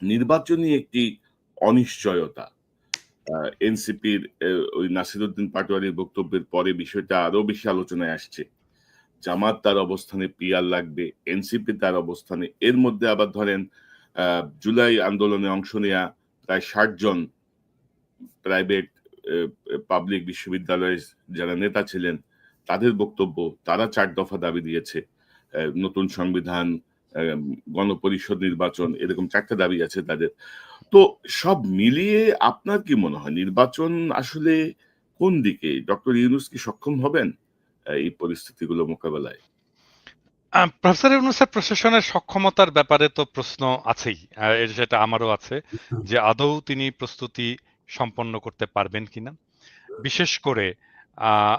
নির্বাচনী একটি অনিশ্চয়তা। এনসিপির ওই নাসিরউদ্দিন পাটোয়ারির বক্তব্যের পরে বিষয়টা আরো বেশি আলোচনায় আসছে। জামাত তার অবস্থানে পিয়ার লাগবে, এনসিপি তার অবস্থানে। এর মধ্যে আবার ধরেন জুলাই আন্দোলনে অংশ নেয়া প্রায় ৬০ জন প্রাইভেট পাবলিক বিশ্ববিদ্যালয়ের যারা নেতা ছিলেন তাদের বক্তব্য, তারা ৪ দফা দাবি দিয়েছে। নতুন সংবিধান, গণপরিষদ নির্বাচন, এরকম ৪ টা দাবি আছে তাদের। তো সব মিলিয়ে আপনার কি মনে হয় নির্বাচন আসলে কোন দিকে? ডক্টর ইউনূস কি সক্ষম হবেন এই পরিস্থিতিগুলো মোকাবেলায়? প্রফেসর ইউনূসের প্রশাসনের সক্ষমতার ব্যাপারে তো প্রশ্ন আছেই। সেটা আমারও আছে যে আদৌ তিনি প্রস্তুতি সম্পন্ন করতে পারবেন কিনা। বিশেষ করে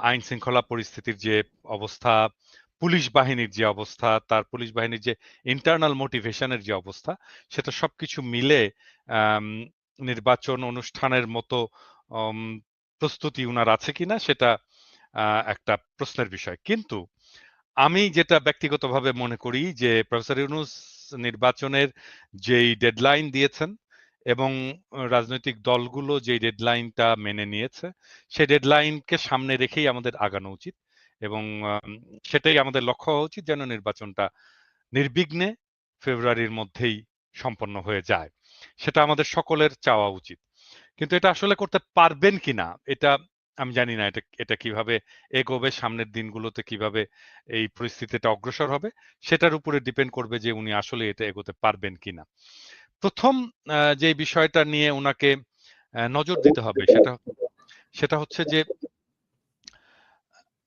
আইন শৃঙ্খলা পরিস্থিতির যে অবস্থা, পুলিশ বাহিনীর যে অবস্থা, তার পুলিশ বাহিনীর যে ইন্টারনাল মোটিভেশনের যে অবস্থা, সেটা সবকিছু মিলে আম নির্বাচন অনুষ্ঠানের মতো অম প্রস্তুতি উনার আছে কিনা সেটা একটা প্রশ্নের বিষয়। কিন্তু আমি যেটা ব্যক্তিগতভাবে মনে করি যে প্রফেসর ইউনূস নির্বাচনের যেই ডেডলাইন দিয়েছেন এবং রাজনৈতিক দলগুলো যেই ডেডলাইনটা মেনে নিয়েছে, সেই ডেডলাইনকে সামনে রেখেই আমাদের আগানো উচিত এবং সেটাই আমাদের লক্ষ্য হওয়া উচিত যেন নির্বাচনটা নির্বিঘ্নে ফেব্রুয়ারির মধ্যেই সম্পন্ন হয়ে যায়। সেটা আমাদের সকলের চাওয়া উচিত। কিন্তু এটা আসলে করতে পারবেন কিনা এটা আমি জানি না এটা এটা কিভাবে এগোবে সামনের দিনগুলোতে কিভাবে এই পরিস্থিতিটা অগ্রসর হবে সেটার উপরে ডিপেন্ড করবে যে উনি আসলে এটা এগোতে পারবেন কিনা। প্রথম যে বিষয়টা নিয়ে উনাকে নজর দিতে হবে সেটা সেটা হচ্ছে যে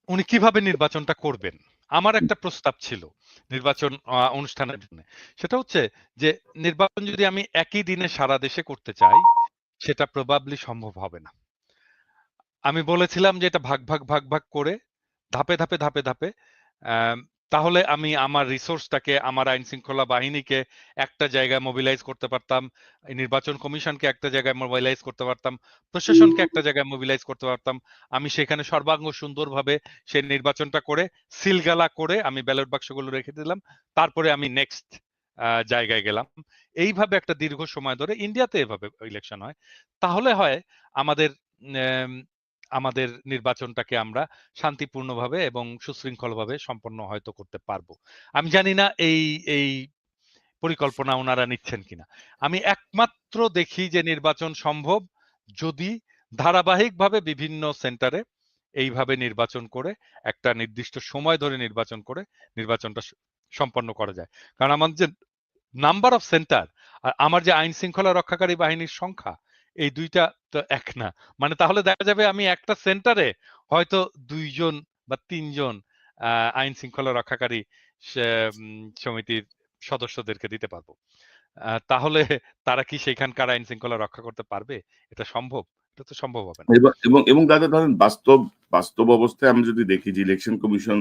উনি কিভাবে নির্বাচনটা করবেন। আমার একটা প্রস্তাব ছিল নির্বাচন অনুষ্ঠানের জন্য। সেটা হচ্ছে যে নির্বাচন যদি আমি একই দিনে সারা দেশে করতে চাই সেটা প্রবাবলি সম্ভব হবে না। আমি বলেছিলাম যে এটা ভাগ করে ধাপে ধাপে আম তাহলে আমি আমার রিসোর্সটাকে আমার আইনশৃঙ্খলা বাহিনীকে একটা জায়গায় মোবিলাইজ করতে পারতাম। নির্বাচন কমিশনকে একটা জায়গায় মোবিলাইজ করতে পারতাম। প্রশাসনকে একটা জায়গায় মোবিলাইজ করতে পারতাম। আমি সেখানে সর্বাঙ্গ সুন্দরভাবে সেই নির্বাচনটা করে সিলগালা করে আমি ব্যালট বাক্সগুলো রেখে দিলাম। তারপরে আমি নেক্সট জায়গায় গেলাম। এইভাবে একটা দীর্ঘ সময় ধরে ইন্ডিয়াতে এভাবে ইলেকশন হয়। তাহলে হয় আমাদের এম আমাদের নির্বাচনটাকে আমরা শান্তিপূর্ণভাবে এবং সুশৃঙ্খলভাবে সম্পন্ন হয়তো করতে পারবো। আমি জানি না এই পরিকল্পনা ওনারা নিচ্ছেন কিনা। আমি একমাত্র দেখি যে নির্বাচন সম্ভব যদি ধারাবাহিকভাবে বিভিন্ন সেন্টারে এইভাবে নির্বাচন করে একটা নির্দিষ্ট সময় ধরে নির্বাচন করে নির্বাচনটা সম্পন্ন করা যায়। কারণ আমাদের যে নাম্বার অফ সেন্টার আর আমার যে আইন শৃঙ্খলা রক্ষাকারী বাহিনীর সংখ্যা এই দুইটা তো এক না। মানে তাহলে দেখা যাবে আমি একটা সেন্টারে হয়তো ২ জন বা ৩ জন আইন শৃঙ্খলা রক্ষাকারী সমিতির সদস্যদেরকে দিতে পারবো। তাহলে তারা কি সেখানকার আইন শৃঙ্খলা রক্ষা করতে পারবে? এটা সম্ভব? এটা তো সম্ভব হবে না। এবং দাদা ধরেন বাস্তব অবস্থায় আমরা যদি দেখি যে ইলেকশন কমিশন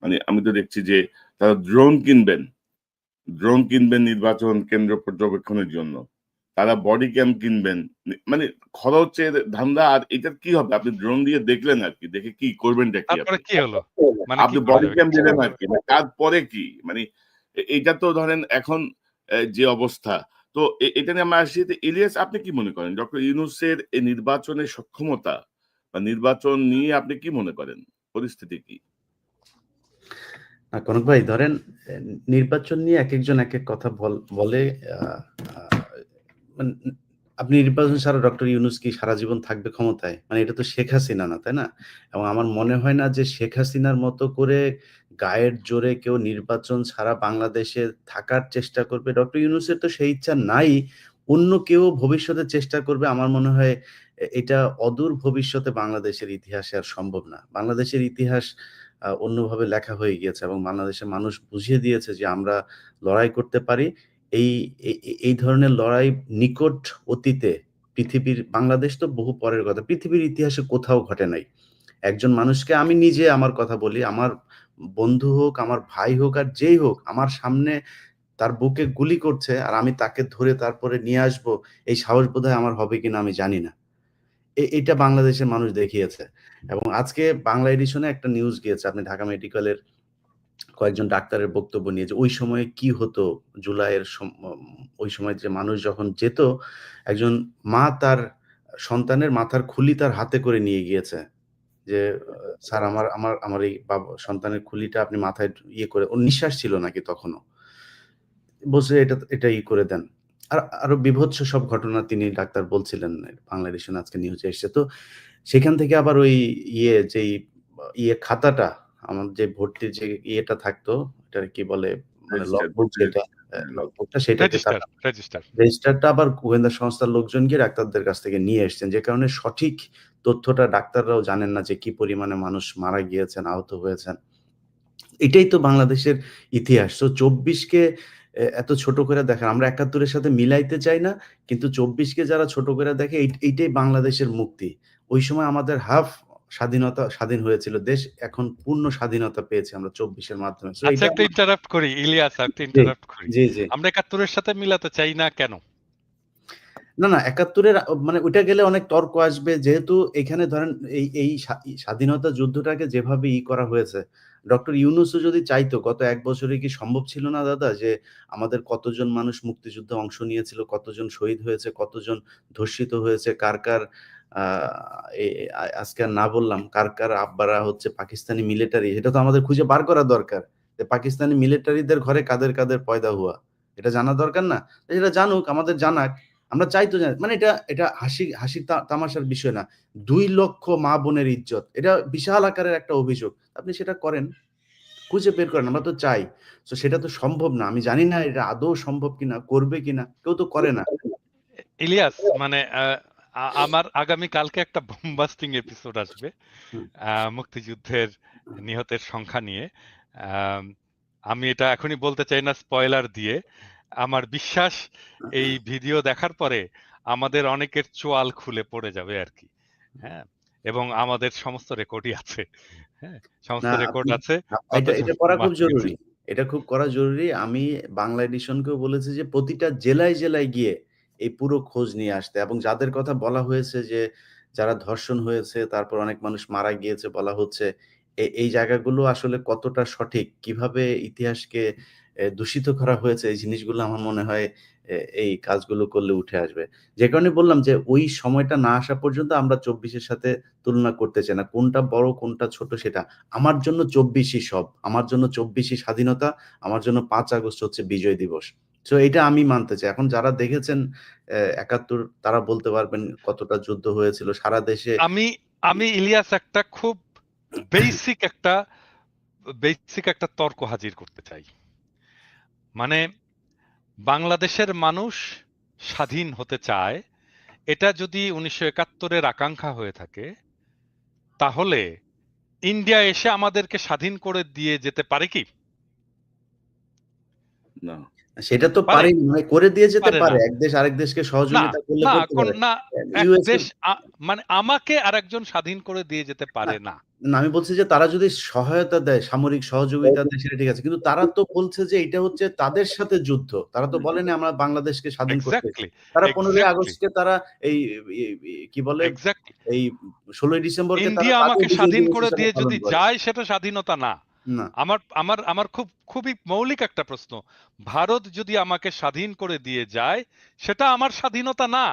মানে আমি তো দেখছি যে তারা ড্রোন কিনবেন নির্বাচন কেন্দ্র পর্যবেক্ষণের জন্য। তারা বডি ক্যাম কিনবেন। মানে খরচের ধান্দা আর এটার কি হবে? আপনি ড্রোন দিয়ে দেখলেন আরকি। দেখে কি করবেনটা কি তারপরে আপনি? কি হলো? মানে কি আপনি করা বডি যাবে? ক্যাম কিচ্ছু দিলেন করা যাবে আরকি। তারপরে কি? মানে এইটা তো ধরেন এখন যে অবস্থা, তো এটা নিয়ে আমরা আসি যে ইলিয়াস আপনি কি মনে করেন? ডক্টর ইউনূসের এই নির্বাচনের সক্ষমতা বা নির্বাচন নিয়ে আপনি কি মনে করেন? পরিস্থিতি কি? না কনক ভাই ধরেন নির্বাচন নিয়ে একেকজন একেক কথা বলে। আ আ মানে আপনি নির্বাচন ছাড়া ডক্টর ইউনূস কি সারা জীবন থাকবে ক্ষমতায়? মানে এটা তো শেখ হাসিনা না, তাই না? এবং আমার মনে হয় না যে শেখ হাসিনার মতো করে গায়ের জোরে কেউ নির্বাচন ছাড়া বাংলাদেশে থাকার চেষ্টা করবে। ডক্টর ইউনূসের তো সেই ইচ্ছা নাই। অন্য কেউ ভবিষ্যতে চেষ্টা করবে আমার মনে হয় এটা অদূর ভবিষ্যতে বাংলাদেশের ইতিহাসে আর সম্ভব না। বাংলাদেশের ইতিহাস অন্যভাবে লেখা হয়ে গিয়েছে এবং বাংলাদেশের মানুষ বুঝিয়ে দিয়েছে যে আমরা লড়াই করতে পারি। এই এই ধরনের লড়াই নিকট অতীতে বাংলাদেশ তো বহু পরের কথা। পৃথিবীর ইতিহাসে কোথাও ঘটে নাই। একজন মানুষকে আমি নিজে আমার কথা বলি, আমার বন্ধু হোক, আমার ভাই হোক আর যেই হোক, আমার সামনে তার বুকে গুলি করছে আর আমি তাকে ধরে তারপরে নিয়ে আসবো, এই সাহস বোধহয় আমার হবে কিনা আমি জানি না। এটা বাংলাদেশের মানুষ দেখিয়েছে। এবং আজকে বাংলা এডিশনে একটা নিউজ গিয়েছে। আপনি ঢাকা মেডিকেলের কয়েকজন ডাক্তারের বক্তব্য নিয়ে যে ওই সময়ে কি হতো জুলাইয়ের ওই সময় যে মানুষ যখন যেত, একজন মা তার সন্তানের মাথার খুলি তার হাতে করে নিয়ে গিয়েছে। যে স্যার আমার আমার আমার এই সন্তানের খুলিটা আপনি মাথায় ইয়ে করে, ওর নিঃশ্বাস ছিল নাকি তখনও। বলছে এটা করে দেন। আরো বিভৎস সব ঘটনা তিনি ডাক্তার বলছিলেন, বাংলা এডিশন আজকে নিউজে এসছে। তো সেখান থেকে আবার ওই যেই খাতাটা, আমার যে ভর্তির যে ইয়েটা থাকতো, এটা কি বলে, মানে লগবুক যেটা, লগবুকটা সেটাকে রেজিস্টারটা আবার গোয়েন্দা সংস্থার লোকজন গিয়ে ডাক্তারদের কাছ থেকে নিয়ে এসেছেন। যে কারণে সঠিক তথ্যটা ডাক্তাররাও জানেন না যে কি পরিমাণে মানুষ মারা গিয়েছেন, আহত হয়েছেন। এটাই তো বাংলাদেশের ইতিহাস। তো ২৪ কে এত ছোট করে দেখেন। আমরা ৭১ এর সাথে মিলাইতে চাই না। কিন্তু ২৪ কে যারা ছোট করে দেখে, এইটাই বাংলাদেশের মুক্তি। ওই সময় আমাদের হাফ স্বাধীন হয়েছিল। দেশ এখন পূর্ণ স্বাধীনতা পেয়েছি আমরা ২৪ এর মাধ্যমে। সো আচ্ছা, একটা ইন্টারাপ্ট করি ইলিয়াস, একটা ইন্টারাপ্ট করি। জি। আমরা ৭১ এর সাথে মিলাতে চাই না কেন? না ৭১ এর মানে ওইটা গেলে অনেক তর্ক আসবে। যেহেতু এখানে ধরেন এই স্বাধীনতা যুদ্ধটাকে যেভাবে করা হয়েছে, ডক্টর ইউনূসও যদি চাইতো, গত ১ বছরে কি সম্ভব ছিল না দাদা? যে আমাদের কতজন মানুষ মুক্তিযুদ্ধে অংশ নিয়েছিল, কতজন শহীদ হয়েছে, কতজন ধর্ষিত হয়েছে, কার আ এ আজকে আর না বললাম, কার আব্বারা হচ্ছে পাকিস্তানি মিলিটারি, এটা তো আমাদের খুঁজে বার করা দরকার। যে পাকিস্তানি মিলিটারিদের ঘরে কাদের পয়দা হুয়া, এটা জানা দরকার না? এটা জানুক, আমাদের জানাক। আমরা চাই তো মানে এটা হাসির তামাশার বিষয় না। ২ লক্ষ মা বোনের ইজ্জত। এটা বিশাল আকারের একটা অভিযোগ। আপনি সেটা করেন। খুঁজে বের করেন। আমরা তো চাই। সো সেটা তো সম্ভব না। আমি জানি না এটা আদৌ সম্ভব কিনা, করবে কিনা। কেউ তো করে না। ইলিয়াস, মানে আমার আগামী কালকে একটা বোমবাস্টিং এপিসোড আসবে মুক্তিযুদ্ধের নিহতের সংখ্যা নিয়ে। আমি এটা এখনই বলতে চাই না স্পয়লার দিয়ে। আমার বিশ্বাস এই ভিডিও দেখার পরে আমাদের অনেকের চোয়াল খুলে পড়ে যাবে আর কি। হ্যাঁ, এবং আমাদের সমস্ত রেকর্ডই আছে। হ্যাঁ, সমস্ত রেকর্ড আছে। এটা করা খুব জরুরি। এটা খুব করা জরুরি। আমি বাংলা এডিশনকেও বলেছি যে প্রতিটা জেলায় গিয়ে এই পুরো খোঁজ নিয়ে আসতে, এবং যাদের কথা বলা হয়েছে যে যারা ধর্ষণ হয়েছে, তারপর অনেক মানুষ মারা গিয়েছে বলা হচ্ছে, এই জায়গাগুলো আসলে কতটা সঠিক, কিভাবে ইতিহাসকে দূষিত করা হয়েছে, এই জিনিসগুলো আমার মনে হয় এই কাজগুলো করলে উঠে আসবে। যে কারণে বললাম যে ওই সময়টা না আসা পর্যন্ত আমরা ২৪ এর সাথে তুলনা করতে চাই না। কোনটা বড় কোনটা ছোট সেটা। আমার জন্য ২৪ই সব। আমার জন্য ২৪ই স্বাধীনতা। আমার জন্য ৫ আগস্ট হচ্ছে বিজয় দিবস। সো এটা আমি মানতে চাই। এখন যারা দেখেছেন ৭১ তারা বলতে পারবেন কতটা যুদ্ধ হয়েছিল সারা দেশে। আমি ইলিয়াস একটা খুব বেসিক একটা তর্ক হাজির করতে চাই। মানে বাংলাদেশের মানুষ স্বাধীন হতে চায়, এটা যদি ১৯৭১ এর আকাঙ্ক্ষা হয়ে থাকে, তাহলে ইন্ডিয়া এসে আমাদেরকে স্বাধীন করে দিয়ে যেতে পারে কি? না। সেটা তো পারে, মানে করে দিয়ে যেতে পারে। এক দেশ আরেক দেশকে সহযোগিতা করলে করতে পারে। না, এক দেশ মানে আমাকে আরেকজন স্বাধীন করে দিয়ে যেতে পারে না। না, আমি বলছি যে তারা যদি সহায়তা দেয়, সামরিক সহযোগিতা দেয়, সেটা ঠিক আছে। কিন্তু তারা তো বলছে যে এটা হচ্ছে তাদের সাথে যুদ্ধ। তারা তো বলেনি আমরা বাংলাদেশকে স্বাধীন করতে। তারা ১৫ই আগস্টকে তারা এই কি বলে, এই ১৬ই ডিসেম্বরকে তারা ইন্ডিয়া আমাকে স্বাধীন করে দিয়ে যদি যায়, সেটা স্বাধীনতা না। না। আমার খুবই মৌলিক একটা প্রশ্ন। ভারত যদি আমাকে স্বাধীন করে দিয়ে যায়, সেটা আমার স্বাধীনতা না।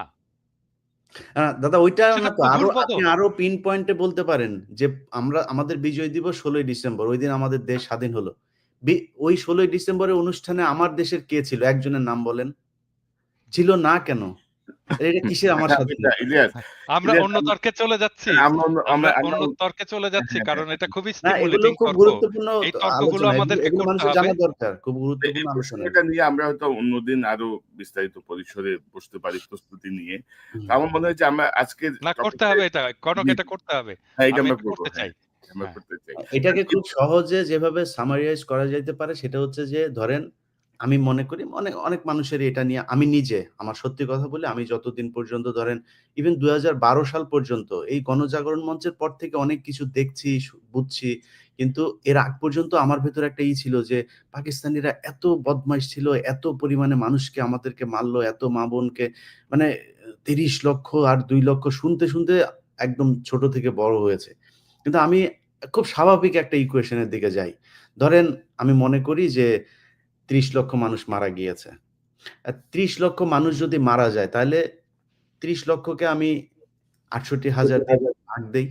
দাদা ওইটা না তো, আপনি আরো পিন পয়েন্টে বলতে পারেন যে আমাদের বিজয় দিবস ১৬ই ডিসেম্বর, ওই দিন আমাদের দেশ স্বাধীন হলো। ওই ১৬ই ডিসেম্বরের অনুষ্ঠানে আমার দেশের কে ছিল? একজনের নাম বলেন। ছিল না কেন? এটা কিসের আমার স্বাধীনতা? ইলিয়াস, আমরা অন্য তর্কে চলে যাচ্ছি। আমরা অন্য তর্কে চলে যাচ্ছি, কারণ এটা খুবই স্টিমুলেটিং তর্ক। গুরুত্বপূর্ণ এই তর্কগুলো আমাদেরকে করতে হবে। জানা দরকার। খুব গুরুত্বপূর্ণ আলোচনা। এটা নিয়ে আমরা হয়তো অন্যদিন আরো বিস্তারিত পরিসরে বসতে পারি প্রস্তুতি নিয়ে। আমার মনে হয় যে আমরা আজকে না, করতে হবে এটা। কনক, এটা করতে হবে। এটা আমরা করতে চাই। এটাকে খুব সহজে যেভাবে সামারাইজ করা যাইতে পারে সেটা হচ্ছে যে, ধরেন আমি মনে করি অনেক মানুষের এটা নিয়ে, আমি নিজে আমার সত্যি কথা বলি, আমি যতদিন পর্যন্ত ধরেন ইভেন ২০১২ সাল পর্যন্ত এই গণজাগরণ মঞ্চের পর থেকে অনেক কিছু দেখছি, বুঝছি। কিন্তু এর আগ পর্যন্ত আমার ভেতরে একটা ছিল যে পাকিস্তানিরা এত বদমাইশ ছিল, এত পরিমাণে মানুষকে আমাদেরকে মারলো, এত মা বোনকে, মানে ৩০ লক্ষ আর ২ লক্ষ শুনতে একদম ছোট থেকে বড় হয়েছে। কিন্তু আমি খুব স্বাভাবিক একটা ইকুয়েশনের দিকে যাই ধরেন আমি মনে করি যে ৩০ লক্ষ মানুষ মারা গিয়েছে। ৩০ লক্ষ মানুষ যদি মারা যায় তাহলে ৩০ লক্ষকে আমি ৬৮,০০০ দিয়ে ভাগ দেই।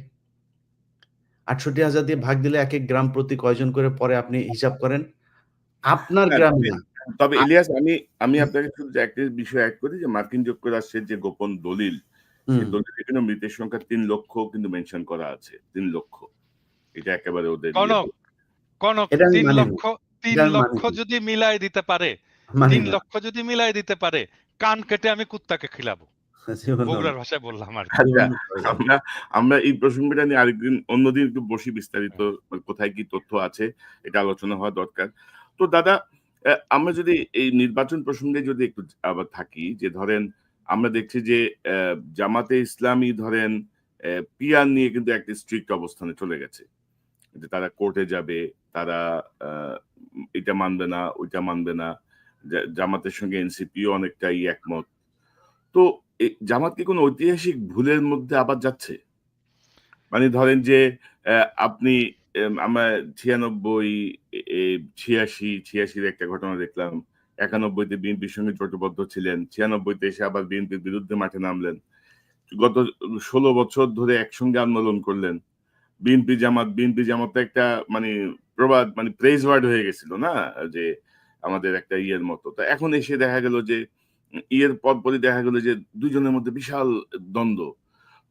৬৮,০০০ দিয়ে ভাগ দিলে একেক গ্রাম প্রতি কয়জন করে পড়ে আপনি হিসাব করেন। আপনার হ্যাঁ, গ্রামে তবে না। তবে আ ইলিয়াস আমি আপনাকে শুধু একটা বিষয় এড করি যে মার্কিন যুক্তরাষ্ট্রের যে গোপন দলিল, সেই হুম। দলিলে কিন্তু মৃতের সংখ্যা ৩ লক্ষ কিন্তু মেনশন করা আছে। ৩ লক্ষ। এটা একেবারে ওদের কনক, কনক এটা আমি ৩ মানি না। লক্ষ ৩ এটা আমি মানি লক্ষ না। যদি মিলায় দিতে পারে, মানি ৩ না। লক্ষ যদি মিলায় দিতে পারে, কান কেটে আমি কুত্তাকে খিলাবো। জীবনেও না। বগুড়ার ভাষায় বললাম আরকি। আচ্ছা, জীবনেও করা যাবে না। আমরা আমরা এই প্রসঙ্গটা নিয়ে আরেকদিন অন্যদিন একটু বসি বিস্তারিত কোথায় কি তথ্য আছে এটা আলোচনা হওয়া দরকার। তো দাদা আমরা যদি এই নির্বাচন প্রসঙ্গে যদি একটু আবার থাকি যে ধরেন আমরা দেখছি যে জামাতে ইসলামী ধরেন পিয়ার নিয়ে কিন্তু একটা স্ট্রিক্ট অবস্থানে চলে গেছে। যে তারা কোর্টে যাবে, তারা আ এটা মানবে না, ওইটা মানবে না। জামাতের সঙ্গে এনসিপিও অনেকটাই একমত। তো জামাত কি কোনো ঐতিহাসিক ভুলের মধ্যে আবার যাচ্ছে? মানে ধরেন যে আপনি আমরা ৯৬ এ ৮৬ র একটা ঘটনা দেখলাম। ৯১ তে বিএনপির সঙ্গে জোটবদ্ধ ছিলেন। ৯৬ তে এসে আবার বিএনপির বিরুদ্ধে মাঠে নামলেন। গত ১৬ বছর ধরে একসঙ্গে আন্দোলন করলেন। বিএনপি জামাত তো একটা মানে প্রবাদ মানে প্রেইজ ওয়ার্ড হয়ে গেছিল না? যে আমাদের একটা ইয়ের মতো। তো এখন এসে দেখা গেল যে ইয়ের পরপরই দেখা গেল যে ২ জনের মধ্যে বিশাল দ্বন্দ্ব।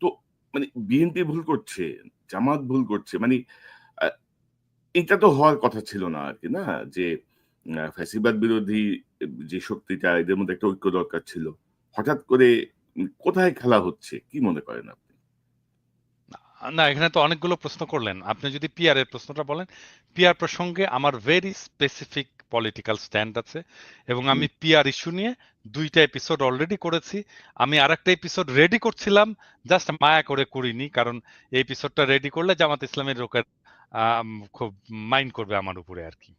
তো মানে বিএনপি ভুল করছে, জামাত ভুল করছে। মানে আ এটা তো হওয়ার কথা ছিল না আরকি না? যে ফ্যাসিবাদ বিরোধী যে শক্তিটা এদের মধ্যে একটা ঐক্য দরকার ছিল। হঠাৎ করে কোথায় খেলা হচ্ছে? কি মনে করেন আপনি? না, এখানে তো অনেকগুলো প্রশ্ন করলেন। আপনি যদি পিআর এর প্রশ্নটা বলেন, পিআর প্রসঙ্গে আমার ভেরি স্পেসিফিক পলিটিক্যাল স্ট্যান্ড আছে এবং হুম। আমি পিআর ইস্যু নিয়ে ২ টা এপিসোড অলরেডি করেছি। আমি আরেকটা এপিসোড রেডি করছিলাম, জাস্ট মায়া করে করিনি। কারণ এই এপিসোডটা রেডি করলে জামাত ইসলামের লোকের খুব মাইন্ড করবে আমার উপরে আরকি।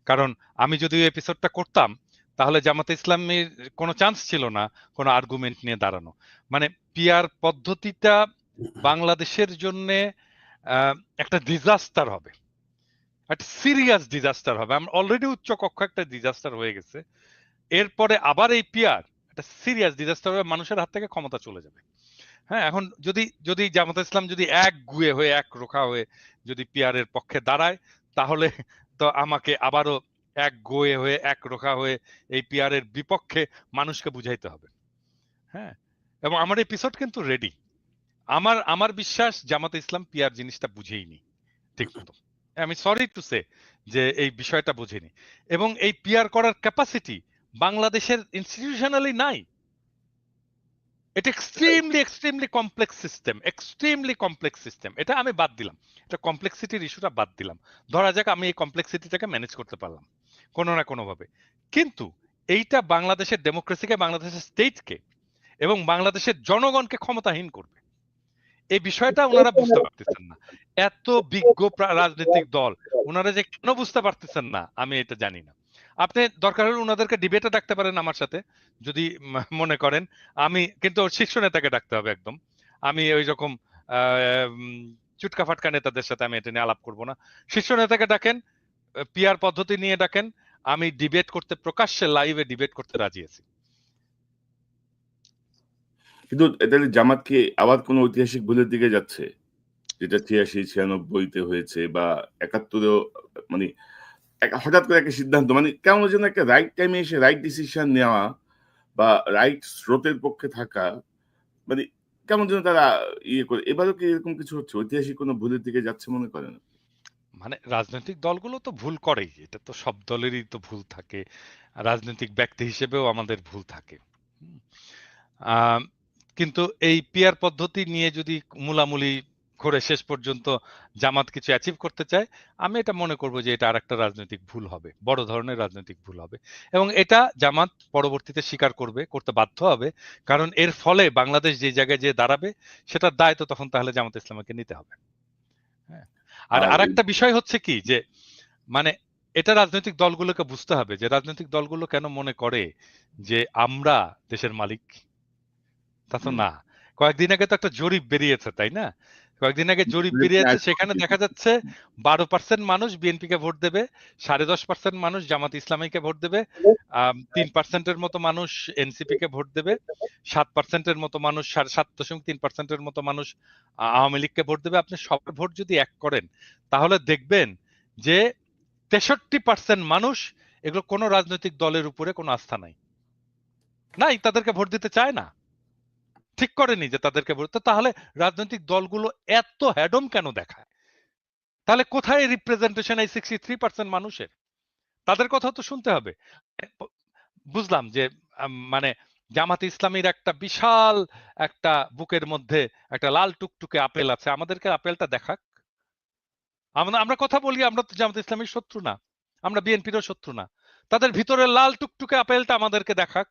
কারণ আমি যদি ওই এপিসোডটা করতাম, তাহলে জামাতে ইসলামের কোনো চান্স ছিল না কোনো আর্গুমেন্ট নিয়ে দাঁড়ানো। মানে পিআর পদ্ধতিটা বাংলাদেশের জন্যে একটা ডিজাস্টার হবে। একটা সিরিয়াস ডিজাস্টার হবে। অলরেডি উচ্চ কক্ষ একটা ডিজাস্টার হয়ে গেছে। এরপরে আবার এই পিআর একটা সিরিয়াস ডিজাস্টার হবে, মানুষের হাত থেকে ক্ষমতা চলে যাবে। হ্যাঁ, এখন যদি জামাত ইসলাম যদি একগুঁয়ে হয়ে একরোখা হয়ে যদি পিআর এর পক্ষে দাঁড়ায়, তাহলে তো আমাকে আবারও একগুঁয়ে হয়ে একরোখা হয়ে এই পিআর এর বিপক্ষে মানুষকে বুঝাইতে হবে। হ্যাঁ? এবং আমার এপিসোড কিন্তু রেডি। আমার বিশ্বাস জামাতে ইসলাম পিআর জিনিসটা বুঝেইনি ঠিকমতো। আমি সরি টু সে যে এই বিষয়টা বুঝেনি। এবং এই পিআর করার ক্যাপাসিটি বাংলাদেশের ইনস্টিটিউশনালি নাই। এটা এক্সট্রিমলি কমপ্লেক্স সিস্টেম। এটা আমি বাদ দিলাম। এটা কমপ্লেক্সিটির ইস্যুটা বাদ দিলাম। ধরা যাক আমি এই কমপ্লেক্সিটিটাকে ম্যানেজ করতে পারলাম। কোনো না কোনোভাবে। কিন্তু এইটা বাংলাদেশের ডেমোক্রেসিকে, বাংলাদেশের স্টেটকে এবং বাংলাদেশের জনগণকে ক্ষমতাহীন করবে। এই বিষয়টা উনারা বুঝতে পারতেছেন না। এত বিজ্ঞ রাজনৈতিক দল উনারা যে কেন বুঝতে পারতেছেন না আমি এটা জানি না। আপনি দরকার হলে উনাদেরকে ডিবেটে ডাকতে পারেন আমার সাথে যদি মনে করেন। আমি কিন্তু শীর্ষ নেতাকে ডাকতে হবে একদম। আমি ওই রকম চুটকা ফাটকা নেতাদের সাথে আমি এটা নিয়ে আলাপ করব না। শীর্ষ নেতাকে ডাকেন, পিআর পদ্ধতি নিয়ে ডাকেন। আমি ডিবেট করতে, প্রকাশ্যে লাইভে ডিবেট করতে রাজি আছি। কিন্তু তাহলে জামাত কি আবার কোন ঐতিহাসিক ভুলের দিকে যাচ্ছে? যেটা ৮৬-৯৬ তে হয়েছে বা ৭১ এও মানে হঠাৎ করে একটা সিদ্ধান্ত মানে কেমন যেন একটা রাইট টাইমে এসে রাইট ডিসিশন নেওয়া বা রাইট স্রোতের পক্ষে থাকা মানে কেমন যেন তারা ইয়ে করে। এবারও কি এরকম কিছু হচ্ছে? ঐতিহাসিক কোন ভুলের দিকে যাচ্ছে মনে করেন? মানে রাজনৈতিক দলগুলো তো ভুল করেই। এটা তো সব দলেরই তো ভুল থাকে। রাজনৈতিক ব্যক্তি হিসেবেও আমাদের ভুল থাকে। হুম। আম কিন্তু এই পিআর পদ্ধতি নিয়ে যদি মূলামূলি করে শেষ পর্যন্ত জামাত কিছু অ্যাচিভ করতে চায়, আমি এটা মনে করব যে এটা আরেকটা রাজনৈতিক ভুল হবে। বড় ধরনের রাজনৈতিক ভুল হবে। এবং এটা জামাত পরবর্তীতে স্বীকার করবে, করতে বাধ্য হবে। কারণ এর ফলে বাংলাদেশ যে জায়গায় যেয়ে দাঁড়াবে, সেটার দায় তো তখন তাহলে জামাত ইসলামীকে নিতে হবে। হ্যাঁ? আর আর আরেকটা বিষয় হচ্ছে কি যে মানে এটা রাজনৈতিক দলগুলোকে বুঝতে হবে যে রাজনৈতিক দলগুলো কেন মনে করে যে আমরা দেশের মালিক। তা তো হুম, না। কয়েকদিন আগে তো একটা জরিপ বেরিয়েছে, তাই না? কয়েকদিন আগে জরিপ জরিপ বেরিয়েছে, নিয়ে সেখানে আসছি। দেখা যাচ্ছে 12% মানুষ বিএনপিকে ভোট দেবে, 10.5% মানুষ জামাত ইসলামীকে ভোট দেবে, 3% মতো মানুষ এনসিপিকে ভোট দেবে, 7% মতো মানুষ 7.3% মতো মানুষ আওয়ামী লীগকে ভোট দেবে। আপনি সবার ভোট যদি এক করেন তাহলে দেখবেন যে 63% মানুষ এগুলো কোনো রাজনৈতিক দলের উপরে কোনো আস্থা নাই, তাদেরকে ভোট দিতে চায় না, ঠিক করেনি যে তাদেরকে ভোট। তো তাহলে রাজনৈতিক দলগুলো এত হ্যাডম কেন দেখায়? তাহলে কোথায় রিপ্রেজেন্টেশন এই 63% মানুষের? তাদের কথা তো শুনতে হবে। বুঝলাম যে মানে জামাত ইসলামীর একটা বিশাল একটা বুকের মধ্যে একটা লাল টুকটুকে আপেল আছে, আমাদেরকে আপেলটা দেখাক। আমরা কথা বলি, আমরা তো জামাত ইসলামীর শত্রু না, আমরা বিএনপিরও শত্রু না। তাদের ভিতরে লাল টুকটুকে আপেলটা আমাদেরকে দেখাক,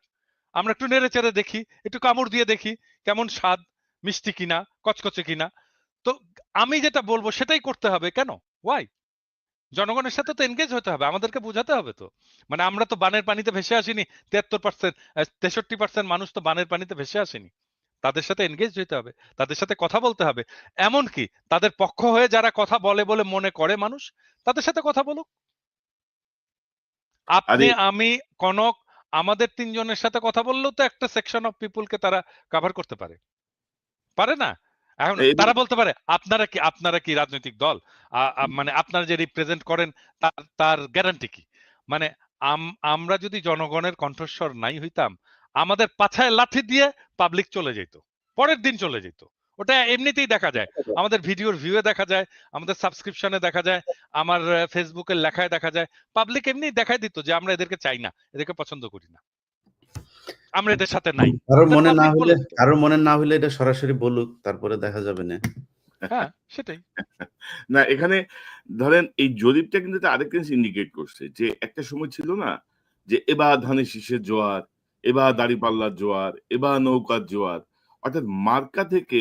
আমরা একটু নেড়ে চেড়ে দেখি, একটু কামড় দিয়ে দেখি কেমন স্বাদ, মিষ্টি কিনা, কচকচে কিনা। তো আমি যেটা বলবো সেটাই করতে হবে। কেন? ওয়াই? জনগণের সাথে তো এনগেজ হতে হবে, আমাদেরকে বোঝাতে হবে তো। মানে আমরা তো বানের পানিতে ভেসে আসিনি, 63% মানুষ তো বানের পানিতে ভেসে আসেনি। তাদের সাথে এনগেজ হতে হবে, তাদের সাথে কথা বলতে হবে। এমনকি তাদের পক্ষ হয়ে যারা কথা বলে বলে মনে করে মানুষ, তাদের সাথে কথা বলুক। আপনি, আরে আমি, কনক, আমাদের 3 জনের সাথে কথা বললেও তো একটা সেকশন অফ পিপলকে তারা কভার করতে পারে না? এখন এবং তারা বলতে পারে আপনারা কি রাজনৈতিক দল? মানে আপনারা যে রিপ্রেজেন্ট করেন তার গ্যারান্টি কি? মানে আমরা যদি জনগণের কণ্ঠস্বর নাই হইতাম, আমাদের পাছায় লাথি দিয়ে পাবলিক চলে যেত, পরের দিন চলে যেত। ওটা এমনিতেই দেখা যায়, আমাদের ভিডিওর ভিউয়ে দেখা যায়, আমাদের সাবস্ক্রিপশনে দেখা যায়, আমার ফেসবুকের লেখায় দেখা যায়। পাবলিক এমনি দেখাই দিত যে আমরা এদেরকে চাই না, এদেরকে পছন্দ করি না, আমরা এদের সাথে নাই। পাবলিক বলে দিত। কারোর মনে না হলে এটা সরাসরি বলুক, তারপরে দেখা যাবে না। হ্যাঁ, সেটাই। না, এখানে ধরেন এই জরিপটা কিন্তু আরেকটা জিনিস ইন্ডিকেট করছে যে একটা সময় ছিল না যে এবার ধানের শীষের জোয়ার, এবার দাঁড়িপাল্লার জোয়ার, এবার নৌকার জোয়ার। অর্থাৎ মার্কা থেকে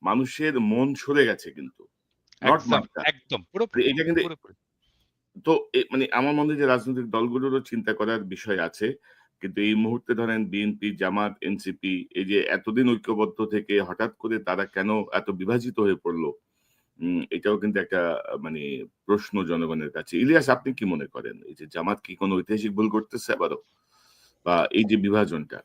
মানুষের মন সরে গেছে কিন্তু। নট একদম, মার্কা। একদম। পুরোপুরি, এটা কিন্তু পুরোপুরি। তো মানে আমার মনে হয় যে রাজনৈতিক দলগুলোরও চিন্তা করার বিষয় আছে। কিন্তু এই মুহূর্তে ধরেন বিএনপি, জামাত, এনসিপি এই যে এতদিন ঐক্যবদ্ধ থেকে হঠাৎ করে তারা কেন এত বিভাজিত হয়ে পড়ল? এটাও কিন্তু একটা মানে প্রশ্ন জনগণের কাছে। ইলিয়াস, আপনি কি মনে করেন? এই যে জামাত কি কোনো ঐতিহাসিক ভুল করতেছে আবারও? বা এই যে বিভাজনটা?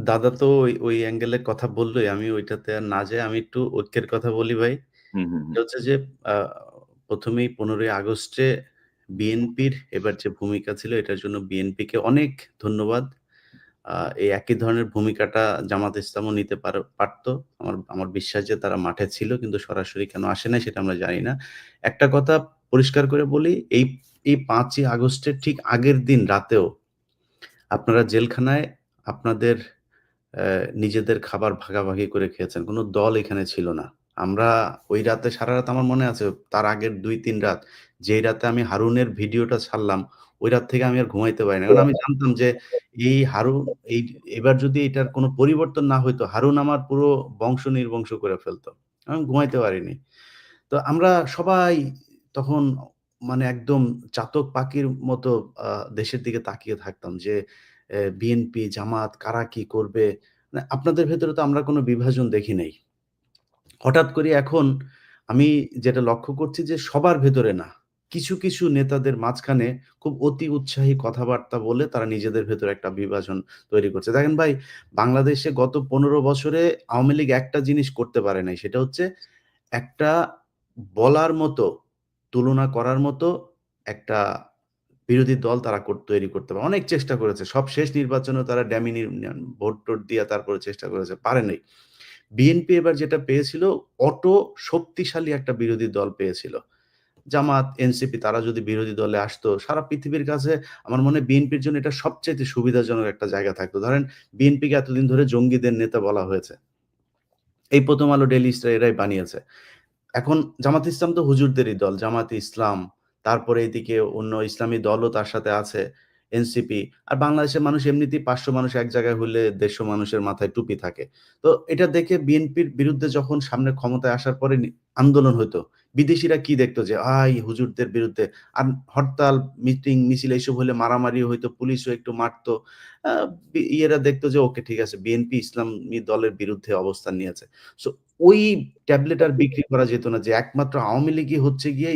দাদা তো ওই অ্যাঙ্গেলে কথা বললই, আমি ওইটাতে আর না যাই, আমি একটু ঐক্যের কথা বলি ভাই। হুম, হুম, এটা হুম। হচ্ছে যে আ ১ম এই ১৫ই আগস্টে বিএনপির এবার যে ভূমিকা ছিল এটার জন্য বিএনপিকে অনেক ধন্যবাদ। এই একই ধরনের ভূমিকাটা জামাত ইসলামও নিতে পারত। আমার বিশ্বাস যে তারা মাঠে ছিল, কিন্তু সরাসরি কেন আসে নাই সেটা আমরা জানি না। একটা কথা পরিষ্কার করে বলি, এই ৫ই আগস্টের ঠিক আগের দিন রাতেও আপনারা জেলখানায় আপনাদের নিজেদের খাবার ভাগাভাগি করে খেয়েছেন। কোন দল এখানে ছিল না। আমরা ওই রাতে সারারাত আমার মনে আছে, তার আগের ২-৩ রাত, যেই রাতে আমি হারুনের ভিডিওটা ছাড়লাম, ওই রাত থেকে আমি আর ঘুমাইতে পারি না। কারণ আমি জানতাম যে এই হারুন এই এবার যদি এটার কোন পরিবর্তন না হইতো, হারুন আমার পুরো বংশ নির্বংশ করে ফেলত। আমি ঘুমাইতে পারিনি। তো আমরা সবাই তখন মানে একদম চাতক পাখির মতো আ দেশের দিকে তাকিয়ে থাকতাম যে বিএনপি, জামাত কারা কি করবে? মানে আপনাদের ভেতরে তো আমরা কোনো বিভাজন দেখি নাই। হঠাৎ করে এখন আমি যেটা লক্ষ্য করছি যে সবার ভেতরে না, কিছু নেতাদের মাঝখানে খুব অতি উৎসাহী কথাবার্তা বলে তারা নিজেদের ভেতরে একটা বিভাজন তৈরি করছে। দেখেন ভাই, বাংলাদেশে গত ১৫ বছরে আওয়ামী লীগ একটা জিনিস করতে পারে নাই। সেটা হচ্ছে একটা বলার মতো, তুলনা করার মতো একটা বিরোধী দল তারা তৈরি করতে পারে। অনেক চেষ্টা করেছে। সব শেষ নির্বাচনেও তারা ডামি ভোট-টোট দিয়া তারপরে চেষ্টা করেছে। পারে নাই। বিএনপি এবার যেটা পেয়েছিল, শক্তিশালী একটা বিরোধী দল পেয়েছিল। জামাত, এনসিপি তারা যদি বিরোধী দলে আসতো, সারা পৃথিবীর কাছে আমার মনে হয় বিএনপির জন্য এটা সবচাইতে সুবিধাজনক একটা জায়গা থাকতো। ধরেন বিএনপিকে এতদিন ধরে জঙ্গিদের নেতা বলা হয়েছে। এই ১ম আলো, ডেইলি স্টার এরাই বানিয়েছে। এখন জামাত ইসলাম তো হুজুরদেরই দল। জামাতে ইসলাম, তারপরে এদিকে অন্য ইসলামী দলও তার সাথে আছে, এনসিপি। আর বাংলাদেশের মানুষ এমনিতেই ৫০০ মানুষ এক জায়গায় হইলে ১৫০ মানুষের মাথায় টুপি থাকে। তো এটা দেখে বিএনপির বিরুদ্ধে যখন সামনে ক্ষমতায় আসার পরে আন্দোলন হইতো, বিদেশিরা কি দেখতো যে হুজুরদের বিরুদ্ধে। আর হরতাল, মিটিং, মিছিল এইসব হলে মারামারিও হইতো, পুলিশও একটু মারতো। আ ইয়েরা দেখতো যে ওকে ঠিক আছে, বিএনপি ইসলামী দলের বিরুদ্ধে অবস্থান নিয়েছে। সো ওই ট্যাবলেট আর বিক্রি করা যেত না যে একমাত্র আওয়ামী লীগই হচ্ছে গিয়ে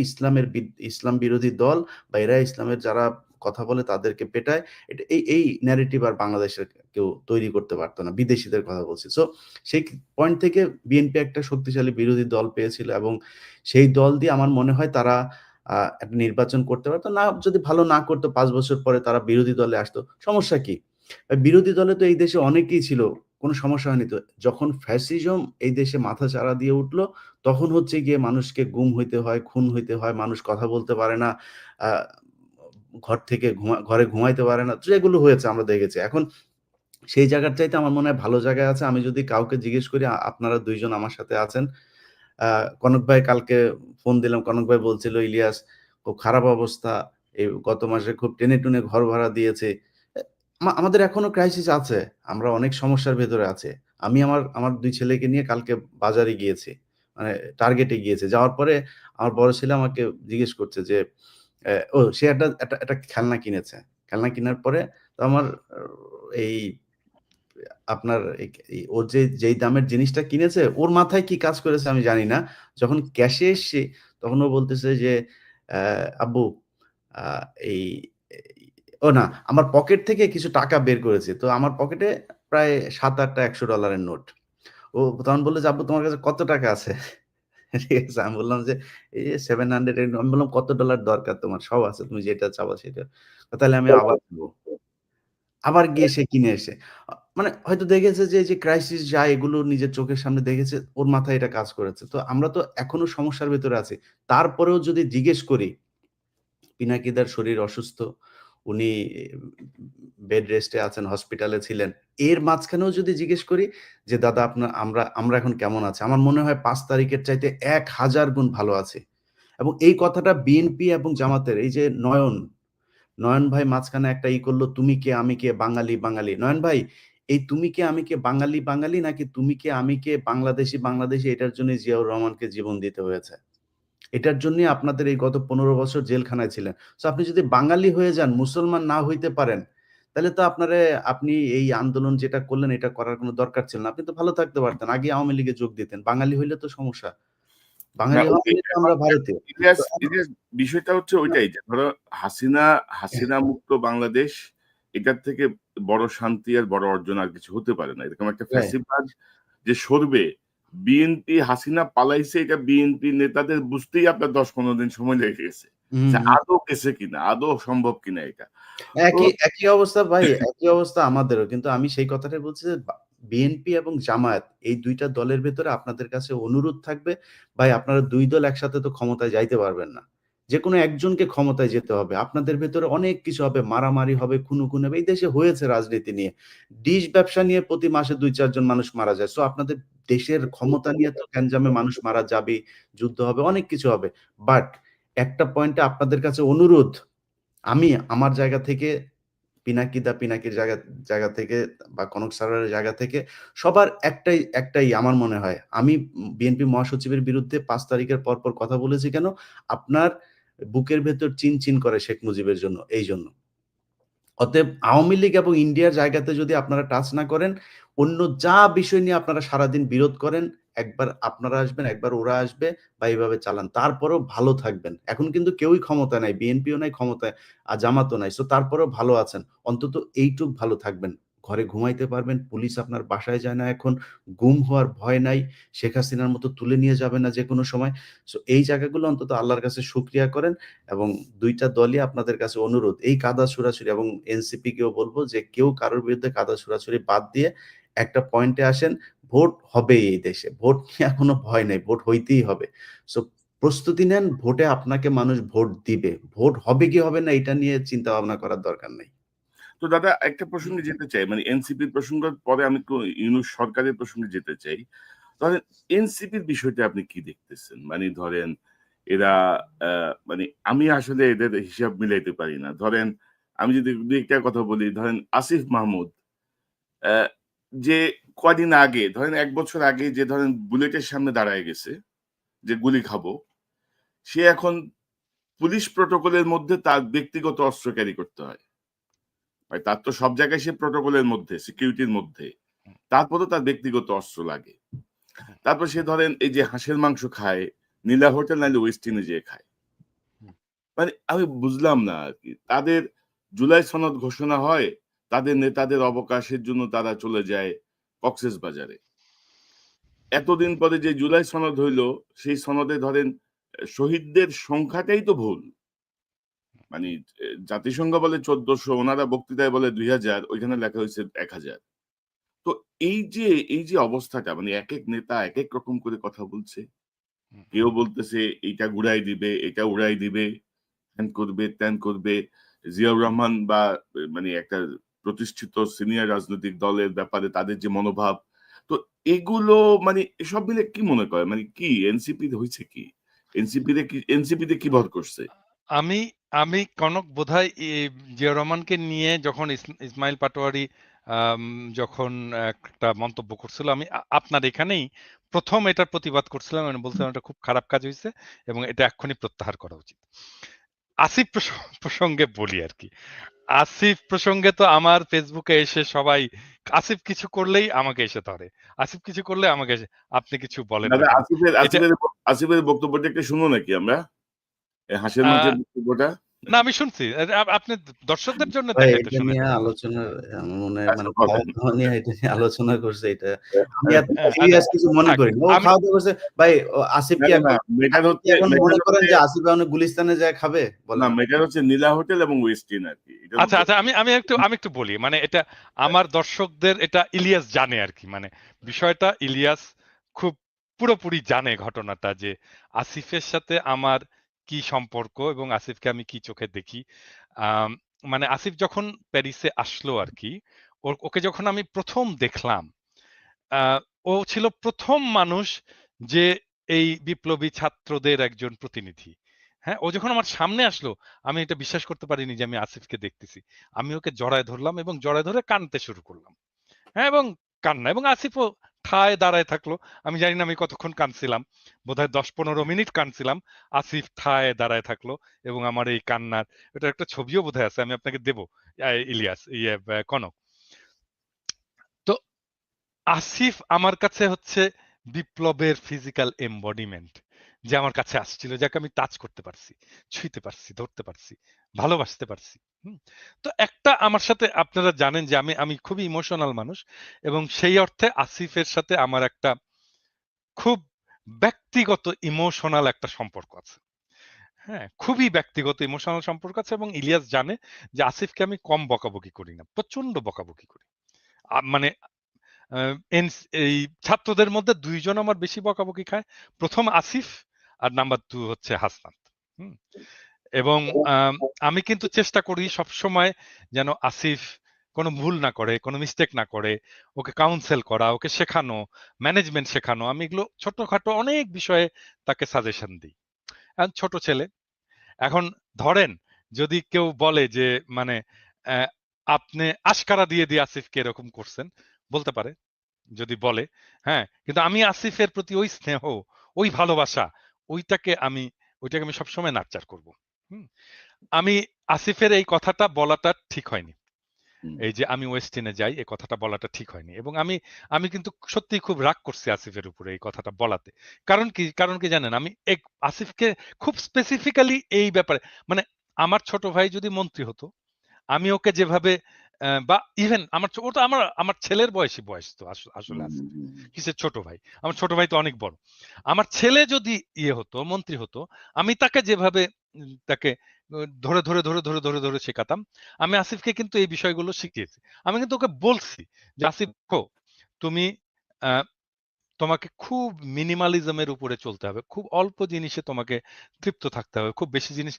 ইসলাম বিরোধী দল বা এরা ইসলামের যারা কথা বলে তাদেরকে পেটায়। এই ন্যারেটিভ আর বাংলাদেশের কেউ তৈরি করতে পারত না। বিদেশীদের কথা বলছি। সো সেই পয়েন্ট থেকে বিএনপি একটা শক্তিশালী বিরোধী দল পেয়েছিল এবং সেই দল দিয়ে আমার মনে হয় তারা একটা নির্বাচন করতে পারত। না যদি ভালো না করতো ৫ বছর পরে তারা বিরোধী দলে আসতো। সমস্যা কি? বিরোধী দলে তো এই দেশে অনেকেই ছিল। কোনো সমস্যা হয়নি তো। যখন ফ্যাসিজম এই দেশে মাথাচাড়া দিয়ে উঠলো, তখন হচ্ছে গিয়ে মানুষকে গুম হইতে হয়, খুন হইতে হয়, মানুষ কথা বলতে পারে না। আ ঘর থেকে ঘরে ঘুমাইতে পারে না। যেগুলো হয়েছে আমরা দেখেছি। এখন সেই জায়গার চাইতে আমার মনে হয় ভালো জায়গায় আছে। আমি যদি কাউকে জিজ্ঞেস করি আপনারা ২ জন আমার সাথে আছেন। আ কনক ভাই কালকে ফোন দিলাম। কনক ভাই বলছিল, "ইলিয়াস খুব খারাপ অবস্থা। এই গত মাসে খুব টেনে-টুনে ঘর ভাড়া দিয়েছে।" এ আমাদের এখনো ক্রাইসিস আছে। আমরা অনেক সমস্যার ভেতরে আছি। আমি আমার ২ ছেলেকে নিয়ে কালকে বাজারে গিয়েছি। মানে টার্গেটে গিয়েছি। যাওয়ার পরে আমার বড় ছেলে আমাকে জিজ্ঞেস করছে যে, সে একটা খেলনা কিনেছে। খেলনা কিনার পরে তো আমার এই আপনার ওর যেই দামের জিনিসটা কিনেছে, ওর মাথায় কি কাজ করেছে আমি জানি না। যখন ক্যাশে এসছি, তখন ও বলতেছে যে, "আব্বু আ এই এই" ও না, আমার পকেট থেকে কিছু টাকা বের করেছে। তো আমার পকেটে প্রায় $৭-৮ টা $১০০ এর নোট। ও তখন বলল যে, "আব্বু তোমার কাছে কত টাকা আছে?" ঠিক আছে? আমি বললাম যে, "এই যে 700 এর" আমি বললাম, "কত ডলার দরকার তোমার?" "সব আছে। তুমি যেটা চাবা সেটা।" "তাহলে আমি আবার দিব।" আবার গিয়ে সে কিনে এসে। মানে হয়তো দেখেছে যে এই যে ক্রাইসিস যায় এগুলো নিজের চোখের সামনে দেখেছে, ওর মাথায় এটা কাজ করেছে। তো আমরা তো এখনো সমস্যার ভেতরে আছি। তারপরেও যদি জিজ্ঞেস করি, পিনাকিদার শরীর অসুস্থ, উনি বেড রেস্টে আছেন, হসপিটালে ছিলেন। এর মাঝখানেও যদি জিজ্ঞেস করি যে, "দাদা আমরা এখন কেমন আছি?" আমার মনে হয় ৫ তারিখের চাইতে ১,০০০ গুণ ভালো আছি। এবং এই কথাটা বিএনপি এবং জামাতের এই যে নয়ন ভাই মাঝখানে একটা করল, "তুমি কে, আমি কে, বাঙালি, বাঙালি।" নয়ন ভাই, এই তুমি কে, আমি কে, বাঙালি, বাঙালি নাকি তুমি কে, আমি কে, বাংলাদেশী, বাংলাদেশী এটার জন্যই জিয়াউর রহমানকে জীবন দিতে হয়েছে। এটার জন্যই আপনাদের এই গত ১৫ বছর জেলখানায় ছিলেন। সো আপনি যদি বাঙালি হয়ে যান, মুসলমান না হইতে পারেন, তাহলে তো আপনি এই আন্দোলন যেটা করলেন এটা করার কোন দরকার ছিল না। আপনি তো ভালো থাকতে পারতেন। আগেই আওয়ামী লীগে যোগ দিতেন। বাঙালি হইলে তো সমস্যা। না বাঙালি হওয়া ওই মানে তো আমরা ভারতীয়। তো ইলিয়াস বিষয়টা হচ্ছে ওইটাই যে ধরো হাসিনা মুক্ত বাংলাদেশ এটার থেকে বড় শান্তি আর বড় অর্জন আর কিছু হতে পারে না। এরকম একটা রাইট। ফ্যাসিবাদ যে সরবে, বিএনপি হাসিনা পালাইছে এটা বিএনপি নেতাদের বুঝতেই আপনার ১০-১৫ দিন সময় লেগে গেছে। হুম, যে হুম। আদৌ গেছে কিনা, আদৌ সম্ভব কিনা এটা। তো একই অবস্থা ভাই, একই অবস্থা আমাদেরও। কিন্তু আমি সেই কথাটাই বলছি যে বিএনপি এবং জামায়াত এই ২ টা দলের ভেতরে আপনাদের কাছে অনুরোধ থাকবে, ভাই আপনারা ২ দল একসাথে তো ক্ষমতায় যাইতে পারবেন না। যেকোনো একজনকে ক্ষমতায় যেতে হবে। আপনাদের ভেতরে অনেক কিছু হবে, মারামারি হবে, খুনোখুনি হবে। এই দেশে হয়েছে রাজনীতি নিয়ে। ডিশ ব্যবসা নিয়ে প্রতি মাসে ২-৪ জন মানুষ মারা যায়। সো আপনাদের দেশের ক্ষমতা নিয়ে তো গ্যাঞ্জামে মানুষ মারা যাবেই, যুদ্ধ হবে, অনেক কিছু হবে। বাট একটা পয়েন্টে আপনাদের কাছে অনুরোধ, আমি আমার জায়গা থেকে পিনাকির জায়গা জায়গা থেকে বা কনক সারোয়ারের জায়গা থেকে সবার একটাই আমার মনে হয়। আমি বিএনপি মহাসচিবের বিরুদ্ধে ৫ তারিখের পরপর কথা বলেছি কেন? আপনার বুকের ভেতর চিনচিন করে শেখ মুজিবের জন্য, এইজন্য। অতএব আওয়ামী লীগ এবং ইন্ডিয়ার জায়গাতে যদি আপনারা টাচ না করেন, অন্য যা বিষয় নিয়ে আপনারা সারাদিন বিরোধ করেন, একবার আপনারা আসবেন, একবার ওরা আসবে বা এভাবে চালান। তারপরেও ভালো থাকবেন। এখন কিন্তু কেউই ক্ষমতায় নাই। বিএনপিও নাই ক্ষমতায়, জামাতও নাই। সো তারপরেও ভালো আছেন। অন্তত এইটুক ভালো থাকবেন। ঘরে ঘুমাইতে পারবেন। পুলিশ আপনার বাসায় যায় না এখন। গুম হওয়ার ভয় নাই। শেখ হাসিনার মতো তুলে নিয়ে যাবে না যেকোনো সময়। সো এই জায়গাগুলো অন্তত আল্লাহর কাছে শুকরিয়া করেন। এবং ২ টা দলই আপনাদের কাছে অনুরোধ। এই কাদা ছুড়াছুড়ি এবং এনসিপি কেও বলব যে কেউ কারোর বিরুদ্ধে কাদা ছুড়াছুড়ি বাদ দিয়ে একটা পয়েন্টে আসেন, ভোট হবেই এই দেশে। ভোট নিয়ে কোনো ভয় নাই। ভোট হইতেই হবে। সো প্রস্তুতি নেন, ভোটে আপনাকে মানুষ ভোট দিবে। ভোট হবে কি হবে না এটা নিয়ে চিন্তা ভাবনা করার দরকার নাই। তো দাদা একটা প্রসঙ্গে যেতে চাই। মানে এনসিপির প্রসঙ্গের পরে আমি একটু ইউনূস সরকারের প্রসঙ্গে যেতে চাই। ধরেন এনসিপির বিষয়টা আপনি কি দেখতেছেন? মানে ধরেন এরা মানে আমি আসলে এদের হিসাব মিলাইতে পারি না। ধরেন আমি যদি ২-১ টা কথা বলি, ধরেন আসিফ মাহমুদ অ্যা যে কয়দিন আগে ধরেন ১ বছর আগে যে ধরেন বুলেটের সামনে দাঁড়ায় গেছে যে গুলি খাবো, সে এখন পুলিশ প্রটোকলের মধ্যে তার ব্যক্তিগত অস্ত্র ক্যারি করতে হয়। ভাই তার তো সব জায়গায় সে প্রটোকলের মধ্যে, সিকিউরিটির মধ্যে। তারপরেও তার ব্যক্তিগত অস্ত্র লাগে। তারপর সে ধরেন এই যে হাঁসের মাংস খায়, নীলা হোটেল নাইলে ওয়েস্ট ইন্ডিজে যেয়ে খায়। হুম। মানে আমি বুঝলাম না আরকি। তাদের জুলাই সনদ ঘোষণা হয়, তাদের নেতাদের অবকাশের জন্য তারা চলে যায় কক্সেসবাজারে। এতদিন পরে যে জুলাই সনদ হইল, সেই সনদে ধরেন শহীদদের সংখ্যাটাই তো ভুল। মানে জাতিসংঘ বলে ১৪০০, ওনারা বক্তৃতায় বলে ২০০০, ওইখানে লেখা হয়েছে ১০০০। তো এই যে অবস্থাটা, মানে একেক নেতা একেক রকম করে কথা বলছে। হুম। কেউ বলতেছে এইটা উড়াই দিবে, এটা উড়াই দিবে, হ্যান করবে, ত্যান করবে। জিয়াউর রহমান বা মানে একটা প্রতিষ্ঠিত সিনিয়র রাজনৈতিক দলের ব্যাপারে তাদের যে মনোভাব, তো এগুলো মানে সব মিলে কি মনে করেন? মানে কি এনসিপি হইছে কি? এনসিপিতে কি ভর করছে? আমি আমি কনক বোধহয় জিয়াউর রহমানকে নিয়ে যখন ইসমাইল পাটোয়ারি আম যখন একটা মন্তব্য করছিল, আমি আপনার এখানেই ১ম এটার প্রতিবাদ করছিলাম। আমি বলছিলাম এটা খুব খারাপ কাজ হইছে এবং এটা এক্ষুনি প্রত্যাহার করা উচিত। আসিফ প্রসঙ্গে বলি আরকি। আসিফ প্রসঙ্গে তো আমার ফেসবুকে এসে সবাই আসিফ কিছু করলেই আমাকে এসে ধরে। আসিফ কিছু করলে আমাকে এসে আপনি কিছু বলেন না দাদা কেন? আসিফের এটা আসিফের আসিফের বক্তব্যটা একটু শুনবো নাকি আমরা? এই হাঁসের আ মাংসের বক্তব্যটা? না আমি শুনছি। আপনি দর্শকদের জন্য ভাই দেখাইতে এটা নিয়ে শুনেছেন। আলোচনার আমার মনে হয় আচ্ছা মানে বলেন। খাওয়া-দাওয়া নিয়ে এটা নিয়ে আলোচনা করছে এটা। আমি এত আচ্ছা সিরিয়াস কিছু মনে থাক। করি না। ও আমি খাওয়া-দাওয়া করছে। ভাই আসিফ না, কি না, না, এখন মেটার আপনি কি হচ্ছে এখন মেটার মনে করেন হচ্ছে যে আসিফ এখন গুলিস্তানে যায় খাবে? বলেন। মেটার হচ্ছে নীলা হোটেল এবং ওয়েস্ট ইন্ড আরকি। এটার আচ্ছা, মধ্যে আচ্ছা আমি একটু বলি। মানে এটা আমার দর্শকদের এটা ইলিয়াস জানে আরকি। মানে বিষয়টা ইলিয়াস খুব পুরোপুরি জানে ঘটনাটা যে আসিফের সাথে আমার কি সম্পর্ক এবং আসিফকে আমি কি চোখে দেখি। আম মানে আসিফ যখন প্যারিসে আসলো আরকি, ওকে যখন আমি ১ম দেখলাম, আ ও ছিল ১ম মানুষ যে এই বিপ্লবী ছাত্রদের একজন প্রতিনিধি। হ্যাঁ? ও যখন আমার সামনে আসলো, আমি এটা বিশ্বাস করতে পারিনি যে আমি আসিফকে দেখতেছি। আমি ওকে জড়ায় ধরলাম এবং জড়ায় ধরে কাঁদতে শুরু করলাম। হ্যাঁ? এবং কান্না এবং আসিফও ঠায় দাঁড়ায় থাকলো। আমি জানি না আমি কতক্ষণ কাঁদছিলাম। বোধহয় ১০-১৫ মিনিট কাঁদছিলাম। আসিফ ঠায় দাঁড়ায় থাকলো এবং আমার এই কান্নার এটার একটা ছবিও বোধহয় আছে। আমি আপনাকে দেব। ইলিয়াস কনক। তো আসিফ আমার কাছে হচ্ছে বিপ্লবের ফিজিক্যাল এম্বডিমেন্ট, যে আমার কাছে আসছিল, যাকে আমি টাচ করতে পারছি, ছুঁইতে পারছি, ধরতে পারছি, ভালোবাসতে পারছি। হুম? তো একটা আমার সাথে আপনারা জানেন যে আমি আমি খুবই ইমোশনাল মানুষ এবং সেই অর্থে আসিফের সাথে আমার একটা খুব ব্যক্তিগত ইমোশনাল একটা সম্পর্ক আছে। হ্যাঁ, খুবই ব্যক্তিগত ইমোশনাল সম্পর্ক আছে এবং ইলিয়াস জানে যে আসিফকে আমি কম বকাবকি করি না, প্রচন্ড বকাবকি করি। মানে আ এই ছাত্রদের মধ্যে ২ জন আমার বেশি বকাবকি খায়। ১ম আসিফ আর নাম্বার ২ হচ্ছে হাসনাত। হুম? এবং আমি কিন্তু চেষ্টা করি সবসময় যেন আসিফ কোন ভুল না করে, কোন মিস্টেক না করে। ওকে কাউন্সেল করা, ওকে শেখানো, ম্যানেজমেন্ট শেখানো। আমি এগুলো ছোটখাটো অনেক বিষয়ে তাকে সাজেশন দেই। এখন ছোট ছেলে। এখন ধরেন যদি কেউ বলে যে মানে অ্যা আপনি আশকারা দিয়ে আসিফকে এরকম করছেন, বলতে পারে। যদি বলে, হ্যাঁ? কিন্তু আমি আসিফের প্রতি ওই স্নেহ, ওই ভালোবাসা, ওইটাকে আমি ওইটাকে আমি সবসময় নার্চার করব। হুম? আমি আসিফের এই কথাটা বলাটা ঠিক হয়নি। হুম। এই যে আমি ওয়েস্টিনে যাই, এই কথাটা বলাটা ঠিক হয়নি। এবং আমি কিন্তু সত্যিই খুব রাগ করছি আসিফের উপরে এই কথাটা বলাতে। কারণ কি জানেন? আমি আসিফকে খুব স্পেসিফিক্যালি এই ব্যাপারে, মানে আমার ছোট ভাই যদি মন্ত্রী হতো, আমি ওকে যেভাবে বা ইভেন ওটা আমার ছেলের বয়স তো আসলে হুম, আসিফ। হুম, হুম। কিসের ছোট ভাই? আমার ছোট ভাই তো অনেক বড়। আমার ছেলে যদি হতো, মন্ত্রী হতো, আমি তাকে যেভাবে তাকে ধরে শেখাতাম, আমি আসিফকে কিন্তু এই বিষয়গুলো শিখিয়েছি। আমি কিন্তু ওকে বলছি যে, "আসিফ দেখো, তুমি আ তোমাকে খুব মিনিমালিজম এর উপরে চলতে হবে। খুব অল্প জিনিসে তোমাকে তৃপ্ত থাকতে হবে। খুব বেশি জিনিস,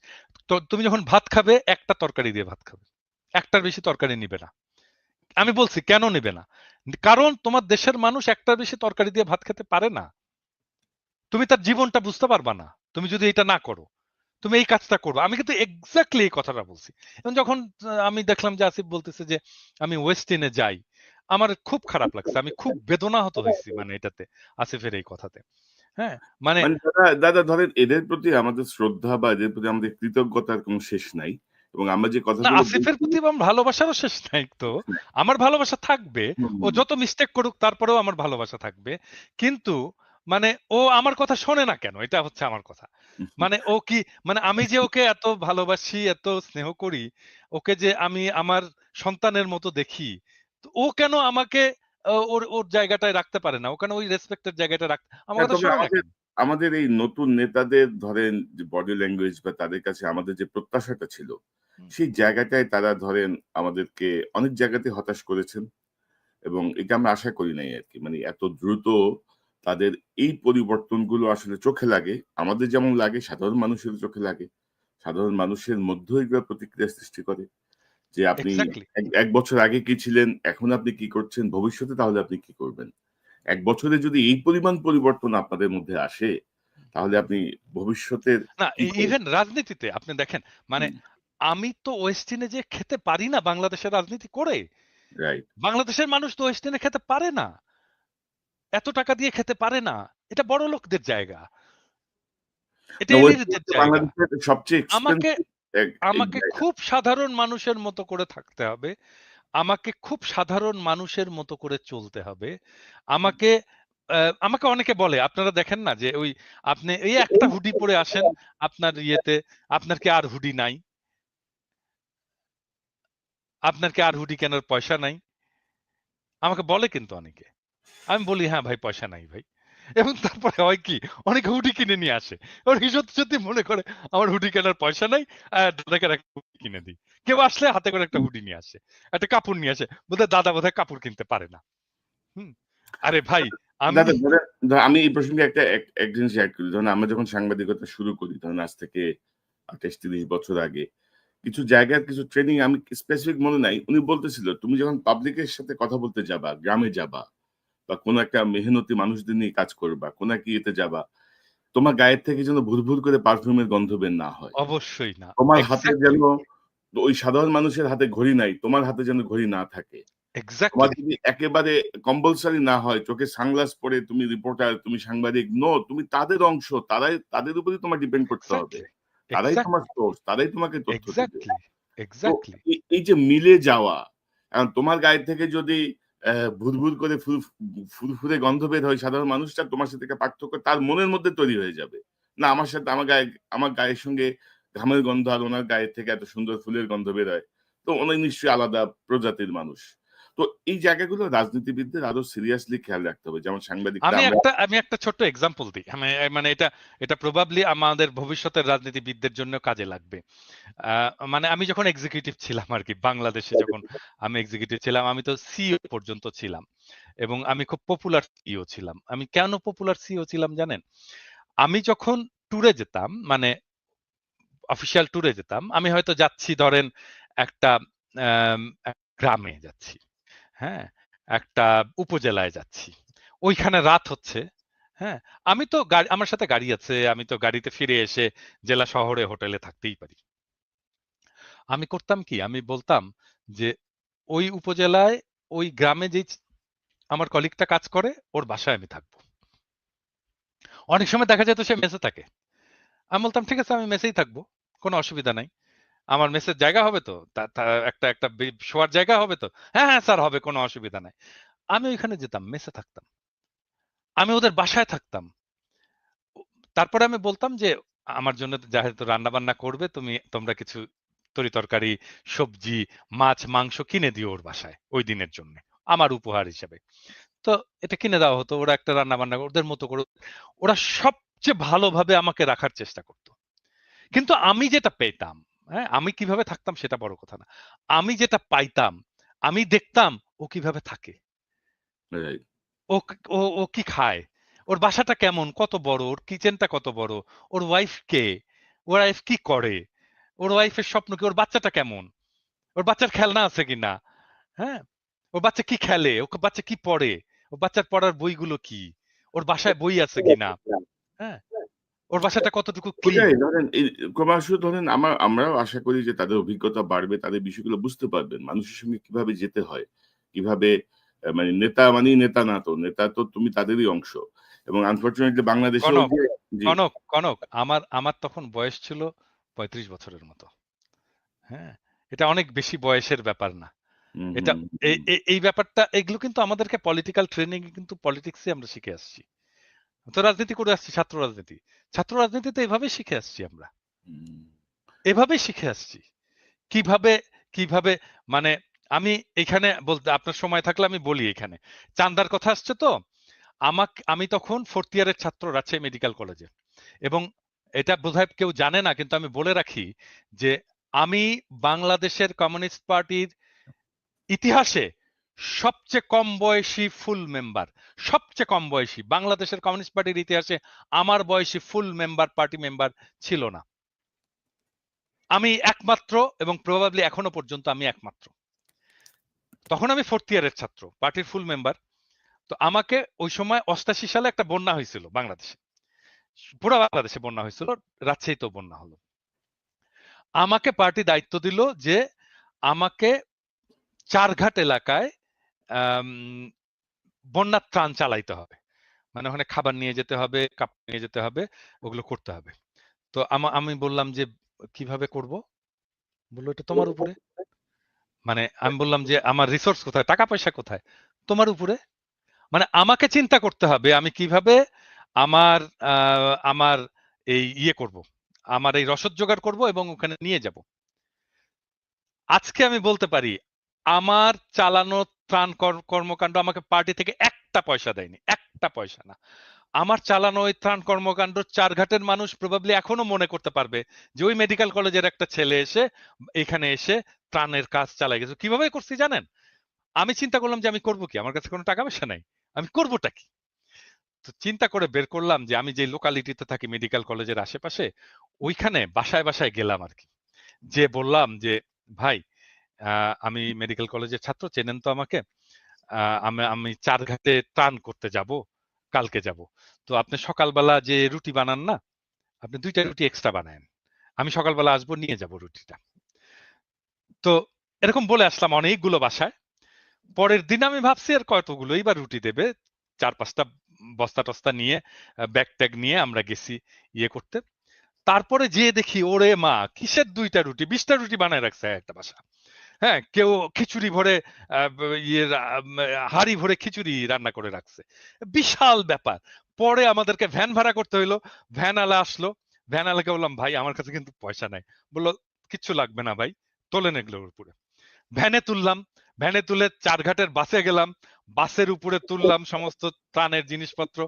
তুমি যখন ভাত খাবে, একটা তরকারি দিয়ে ভাত খাবে। একটার বেশি তরকারি নিবে না।" আমি বলছি, "কেন নিবে না?" কারণ তোমার দেশের মানুষ একটার বেশি তরকারি দিয়ে ভাত খেতে পারে না। তুমি তার জীবনটা বুঝতে পারবা না। তুমি যদি এটা না করো। তুমি এই কাজটা করবা। আমি কিন্তু এক্সাক্টলি এই কথাটা বলছি। এবং যখন আমি দেখলাম যে আসিফ বলতেছে যে আমি ওয়েস্ট ইন্ড এ যাই, আমার খুব খারাপ লাগছে। আমি খুব বেদনাহত হইছি মানে এটাতে, আসিফের এই কথাতে। হ্যাঁ? মানে মানে দাদা ধরেন এদের প্রতি আমাদের শ্রদ্ধা বা এদের প্রতি আমাদের কৃতজ্ঞতার কোনো শেষ নাই। এবং আমরা যে না, কথাগুলো আসিফের বলছি প্রতি আমার ভালোবাসারও শেষ নাই তো। আমার ভালোবাসা থাকবে। ও যত মিস্টেক করুক তারপরেও আমার ভালোবাসা থাকবে। কিন্তু মানে ও আমার কথা শোনে না কেন? এটা হচ্ছে আমার কথা। মানে ও কি মানে আমি যে ওকে এত ভালোবাসি, এত স্নেহ করি, ওকে যে আমি আমার সন্তানের মতো দেখি, তো ও কেন আমাকে ওর ওর জায়গাটায় রাখতে পারে না? ও কেন ওই রেসপেক্ট এর জায়গাটায় আমার হ্যাঁ, কথা তবে শোনে না আমাদের কেন? আমাদের এই নতুন নেতাদের ধরেন যে বডি ল্যাঙ্গুয়েজ বা তাদের কাছে আমাদের যে প্রত্যাশাটা ছিল, হুম। সেই জায়গাটায় তারা ধরেন আমাদেরকে অনেক জায়গাতে হতাশ করেছেন এবং এটা আমরা আশা করি নাই আরকি। মানে এত দ্রুত তাদের এই পরিবর্তনগুলো আসলে চোখে লাগে। আমাদের যেমন লাগে সাধারণ মানুষেরও চোখে লাগে। সাধারণ মানুষের মধ্যেও এগুলো প্রতিক্রিয়া সৃষ্টি করে। যে আপনি এক্সাক্টলি। ১ বছর আগে কি ছিলেন, এখন আপনি কি করছেন, ভবিষ্যতে তাহলে আপনি কি করবেন? ১ বছরে যদি এই পরিমাণ পরিবর্তন আপনাদের মধ্যে আসে, তাহলে আপনি ভবিষ্যতের না, কি করবেন? ইভেন রাজনীতিতে আপনি দেখেন মানে হুম, আমি তো ওয়েস্টিনে যেয়ে খেতে পারি না বাংলাদেশের রাজনীতি করে। রাইট। বাংলাদেশের মানুষ তো ওয়েস্টিনে খেতে পারে না। এত টাকা দিয়ে খেতে পারে না। এটা বড়লোকদের জায়গা। এটা না ওয়েস্ট এলিটদের বেঙ্গল জায়গা। বাংলাদেশের সবচেয়ে আমাকে এক্সপেনসিভ এই আমাকে জায়গা। খুব সাধারণ মানুষের মতো করে থাকতে হবে। আমাকে খুব সাধারণ মানুষের মতো করে চলতে হবে। আমাকে আমাকে অনেকে বলে আপনারা দেখেন না যে ওই আপনি এই একটা হুডি পরে আসেন আপনার ইয়েতে, আপনার কি আর হুডি নাই? আপনার কি আর হুডি কেনার পয়সা নাই? আমাকে বলে কিন্তু অনেকে। আমি বলি, "হ্যাঁ ভাই পয়সা নাই ভাই।" এবং তারপরে হয় কি? অনেকে হুডি কিনে নিয়ে আসে। ওরা সত্যি, সত্যি মনে করে আমার হুডি কেনার পয়সা নাই। দাদাকে একটা হুডি কিনে দিই। কেউ আসলে হাতে করে একটা হুডি নিয়ে আসে। একটা কাপড় নিয়ে আসে। বোধহয় দাদা বোধহয় কাপড় কিনতে পারে না। হুম? আরে ভাই আমি দাদা আমি এই প্রসঙ্গে এক জিনিস এড করি। ধরুন আমরা যখন সাংবাদিকতা শুরু করি, ধরুন আজ থেকে ২৮-৩০ বছর আগে, কিছু জায়গার কিছু ট্রেনিং আমি স্পেসিফিক মনে নাই। উনি বলতেছিল, "তুমি যখন পাবলিকের সাথে কথা বলতে যাবা, গ্রামে যাবা বা কোন একটা মেহনতি মানুষদের নিয়ে কাজ করবা, কোন একটা ইয়েতে যাবা, তোমার গায়ের থেকে যেন ভুরভুর করে পারফিউমের গন্ধ বের না হয়। অবশ্যই না। তোমার হাতে যেন এক্সাক্টলি, ওই সাধারণ মানুষের হাতে ঘড়ি নাই, তোমার হাতে যেন ঘড়ি না থাকে। তোমার এক্সাক্টলি, যদি একেবারে কম্পালসরি না হয়, চোখে সানগ্লাস পরে তুমি রিপোর্টার, তুমি সাংবাদিক, নো, তুমি তাদের অংশ। তাদের উপরেই তোমার ডিপেন্ড করতে হবে। এক্সাক্টলি, তারাই তোমার সোর্স, তারাই তোমাকে তথ্য দিবে। এক্সাক্টলি, তো এক্সাক্টলি, এই যে মিলে যাওয়া, এখন তোমার গায়ে থেকে যদি ভুরভুর করে ফুরফুরে গন্ধ বের হয়, সাধারণ মানুষটা তোমার সাথে একটা পার্থক্য তার মনের মধ্যে তৈরি হয়ে যাবে। না আমার সাথে আমার গায়ের সঙ্গে ঘামের গন্ধ আর উনার গায়ের থেকে এত সুন্দর ফুলের গন্ধ বের হয়। তো উনি নিশ্চয়ই আলাদা প্রজাতির মানুষ। তো এই জায়গাগুলো রাজনীতিবিদদের আরো সিরিয়াসলি খেয়াল রাখতে হবে। যেমন সাংবাদিকরা আমরা আমি একটা ছোট্ট এক্সাম্পল দিই। মানে এটা প্রবাবলি আমাদের ভবিষ্যতের রাজনীতিবিদদের জন্য কাজে লাগবে। আ মানে আমি যখন এক্সিকিউটিভ ছিলাম আরকি বাংলাদেশে যখন আমি এক্সিকিউটিভ ছিলাম, আমি তো সিইও পর্যন্ত ছিলাম। এবং আমি খুব পপুলার সিইও ছিলাম। আমি কেন পপুলার সিইও ছিলাম জানেন? আমি যখন ট্যুরে যেতাম, মানে অফিসিয়াল ট্যুরে যেতাম, আমি হয়তো যাচ্ছি ধরেন একটা এক গ্রামে যাচ্ছি। হ্যাঁ? একটা উপজেলায় যাচ্ছি। ওইখানে রাত হচ্ছে। হ্যাঁ? আমি তো আমার সাথে গাড়ি আছে। আমি তো গাড়িতে ফিরে এসে জেলা শহরে হোটেলে থাকতেই পারি। আমি করতাম কি? আমি বলতাম যে, ওই উপজেলায় ওই গ্রামে যেই আমার কলিগটা কাজ করে, ওর বাসায় আমি থাকবো। অনেক সময় দেখা যেত সে মেসে থাকে। আমি বলতাম, "ঠিক আছে আমি মেসেই থাকবো। কোনো অসুবিধা নাই। আমার মেসের জায়গা হবে তো? তা তা একটা একটা শোয়ার জায়গা হবে তো?" "হ্যাঁ, হ্যাঁ স্যার হবে, কোনো অসুবিধা নাই।" আমি ওইখানে যেতাম, মেসে থাকতাম। আমি ওদের বাসায় থাকতাম। ও তারপরে আমি বলতাম যে, "আমার জন্য যেহেতু রান্না-বান্না করবে, তোমরা কিছু তরিতরকারি, সবজি, মাছ, মাংস কিনে দিও ওর বাসায় ওই দিনের জন্যে। আমার উপহার হিসেবে।" তো এটা কিনে দেওয়া হতো। ওরা একটা রান্না-বান্না ওদের মতো করে ওরা সবচেয়ে ভালোভাবে আমাকে রাখার চেষ্টা করত। কিন্তু আমি যেটা পেতাম, হ্যাঁ? আমি কিভাবে থাকতাম সেটা বড় কথা না। আমি যেটা পাইতাম, আমি দেখতাম ও কিভাবে থাকে। রাইট। ও ও ও কি খায়? ওর বাসাটা কেমন? কত বড়? ওর কিচেনটা কত বড়? ওর ওয়াইফ কে? ওর ওয়াইফ কি করে? ওর ওয়াইফের স্বপ্ন কি? ওর বাচ্চাটা কেমন? ওর বাচ্চার খেলনা আছে কিনা? হ্যাঁ? ওর বাচ্চা কি খেলে? ওর বাচ্চা কি পড়ে? ওর বাচ্চার পড়ার বইগুলো কি? ওর বাসায় বই আছে কিনা? হ্যাঁ? ওর বাসাটা কতটুকু ক্লিন? ওটাই ধরেন এই ক্রমশ ধরেন আমরাও আশা করি যে তাদের অভিজ্ঞতা বাড়বে, তাদের বিষয়গুলো বুঝতে পারবেন। মানুষের সঙ্গে কিভাবে যেতে হয়। কিভাবে মানে নেতা মানেই নেতা না তো। নেতা তো তুমি তাদেরই অংশ। এবং আনফরচুনেটলি বাংলাদেশে ওই কনক, যে জি, কনক, কনক আমার আমার তখন বয়স ছিল ৩৫ বছরের মতো। হ্যাঁ, এটা অনেক বেশি বয়সের ব্যাপার না। হুম, এটা হুম, এই হুম, এই- এই ব্যাপারটা এগুলো কিন্তু আমাদেরকে পলিটিক্যাল ট্রেনিং এ কিন্তু পলিটিক্সে আমরা শিখে আসছি। তো রাজনীতি করে আসছি, ছাত্র রাজনীতি। ছাত্র রাজনীতিতে এভাবেই শিখে আসছি আমরা। হুম। এভাবেই শিখে আসছি। কিভাবে কিভাবে মানে আমি এখানে বলতে আপনার সময় থাকলে আমি বলি এখানে। চাঁদার কথা আসছে তো। আমি তখন 4th ইয়ারের ছাত্র রাজশাহী মেডিকেল কলেজে। এবং এটা বোধহয় কেউ জানে না, কিন্তু আমি বলে রাখি যে আমি বাংলাদেশের কমিউনিস্ট পার্টির ইতিহাসে সবচেয়ে কম বয়সী ফুল মেম্বার। সবচেয়ে কম বয়সী বাংলাদেশের কমিউনিস্ট পার্টির ইতিহাসে আমার বয়সী ফুল মেম্বার পার্টি মেম্বার ছিল না। আমি একমাত্র, এবং প্রবাবলি এখনো পর্যন্ত আমি একমাত্র। তখন আমি 4th ইয়ারের ছাত্র, পার্টির ফুল মেম্বার। তো আমাকে ওই সময় 88 সালে একটা বন্যা হয়েছিল বাংলাদেশে, পুরো বাংলাদেশে বন্যা হয়েছিল, রাজশাহীতেও বন্যা হলো। আমাকে পার্টি দায়িত্ব দিল যে আমাকে চারঘাট এলাকায় আম, বন্যার ত্রাণ চালাইতে হবে। মানে ওখানে খাবার নিয়ে যেতে হবে, কাপড় নিয়ে যেতে হবে, ওগুলো করতে হবে। তো আমি বললাম যে কিভাবে করব? বললো এটা তোমার উপরে। মানে আমি বললাম যে আমার রিসোর্স কোথায়, টাকা পয়সা কোথায়? তোমার উপরে। মানে আমাকে চিন্তা করতে হবে আমি কিভাবে আমার আমার এই ইয়ে করব, আমার এই রসদ জোগাড় করব এবং ওখানে নিয়ে যাব। আজকে আমি বলতে পারি আমার চালানো ত্রাণ কর্মকাণ্ড আমাকে পার্টি থেকে একটা পয়সা দেয়নি, একটা পয়সা না। আমার চালানো ওই ত্রাণ কর্মকাণ্ড চারঘাটের মানুষ প্রবাবলি এখনো মনে করতে পারবে যে ওই মেডিকেল কলেজের একটা ছেলে এসে এখানে এসে ত্রাণের কাজ চালাই গেছে। কিভাবে করছি জানেন? আমি চিন্তা করলাম যে আমি করব কি, আমার কাছে কোনো টাকা পয়সা নাই, আমি করবোটা কি? তো চিন্তা করে বের করলাম যে আমি যে লোকালিটিতে থাকি মেডিকেল কলেজের আশেপাশে, ওইখানে বাসায় বাসায় গেলাম আর কি। যে বললাম যে ভাই, আমি মেডিকেল কলেজের ছাত্র, চেনেন তো আমাকে। আমি আমি চারঘাটে ত্রাণ করতে যাব, কালকে যাব। তো আপনি সকালবেলা যে রুটি বানান না, আপনি 2টা রুটি এক্সট্রা বানায়েন, আমি সকালবেলা আসবো, নিয়ে যাব রুটিটা। তো এরকম বলে আসলাম অনেকগুলো বাসায়। পরের দিন আমি ভাবছি আর কতগুলোই বা রুটি দেবে, 4-5টা বস্তা টস্তা নিয়ে, ব্যাগ ট্যাগ নিয়ে আমরা গেছি ইয়ে করতে। তারপরে যেয়ে দেখি ওরে মা, কিসের 2টা রুটি, 20টা রুটি বানায় রাখছে একটা বাসা। হ্যাঁ, কেউ খিচুড়ি ভরে হাড়ি ভরে খিচুড়ি রান্না করে রাখছে। বিশাল ব্যাপার। পরে আমাদেরকে ভ্যান ভাড়া করতে হইলো। ভ্যান আলা আসলো। ভ্যান আলাকে বললাম ভাই আমার কাছে কিন্তু পয়সা নাই। বললো কিচ্ছু লাগবে না ভাই, তোলেন এগুলোর উপরে। ভ্যানে তুললাম। ভ্যানে তুলে চারঘাটের বাসে গেলাম। বাসের উপরে তুললাম সমস্ত ত্রাণের জিনিসপত্র।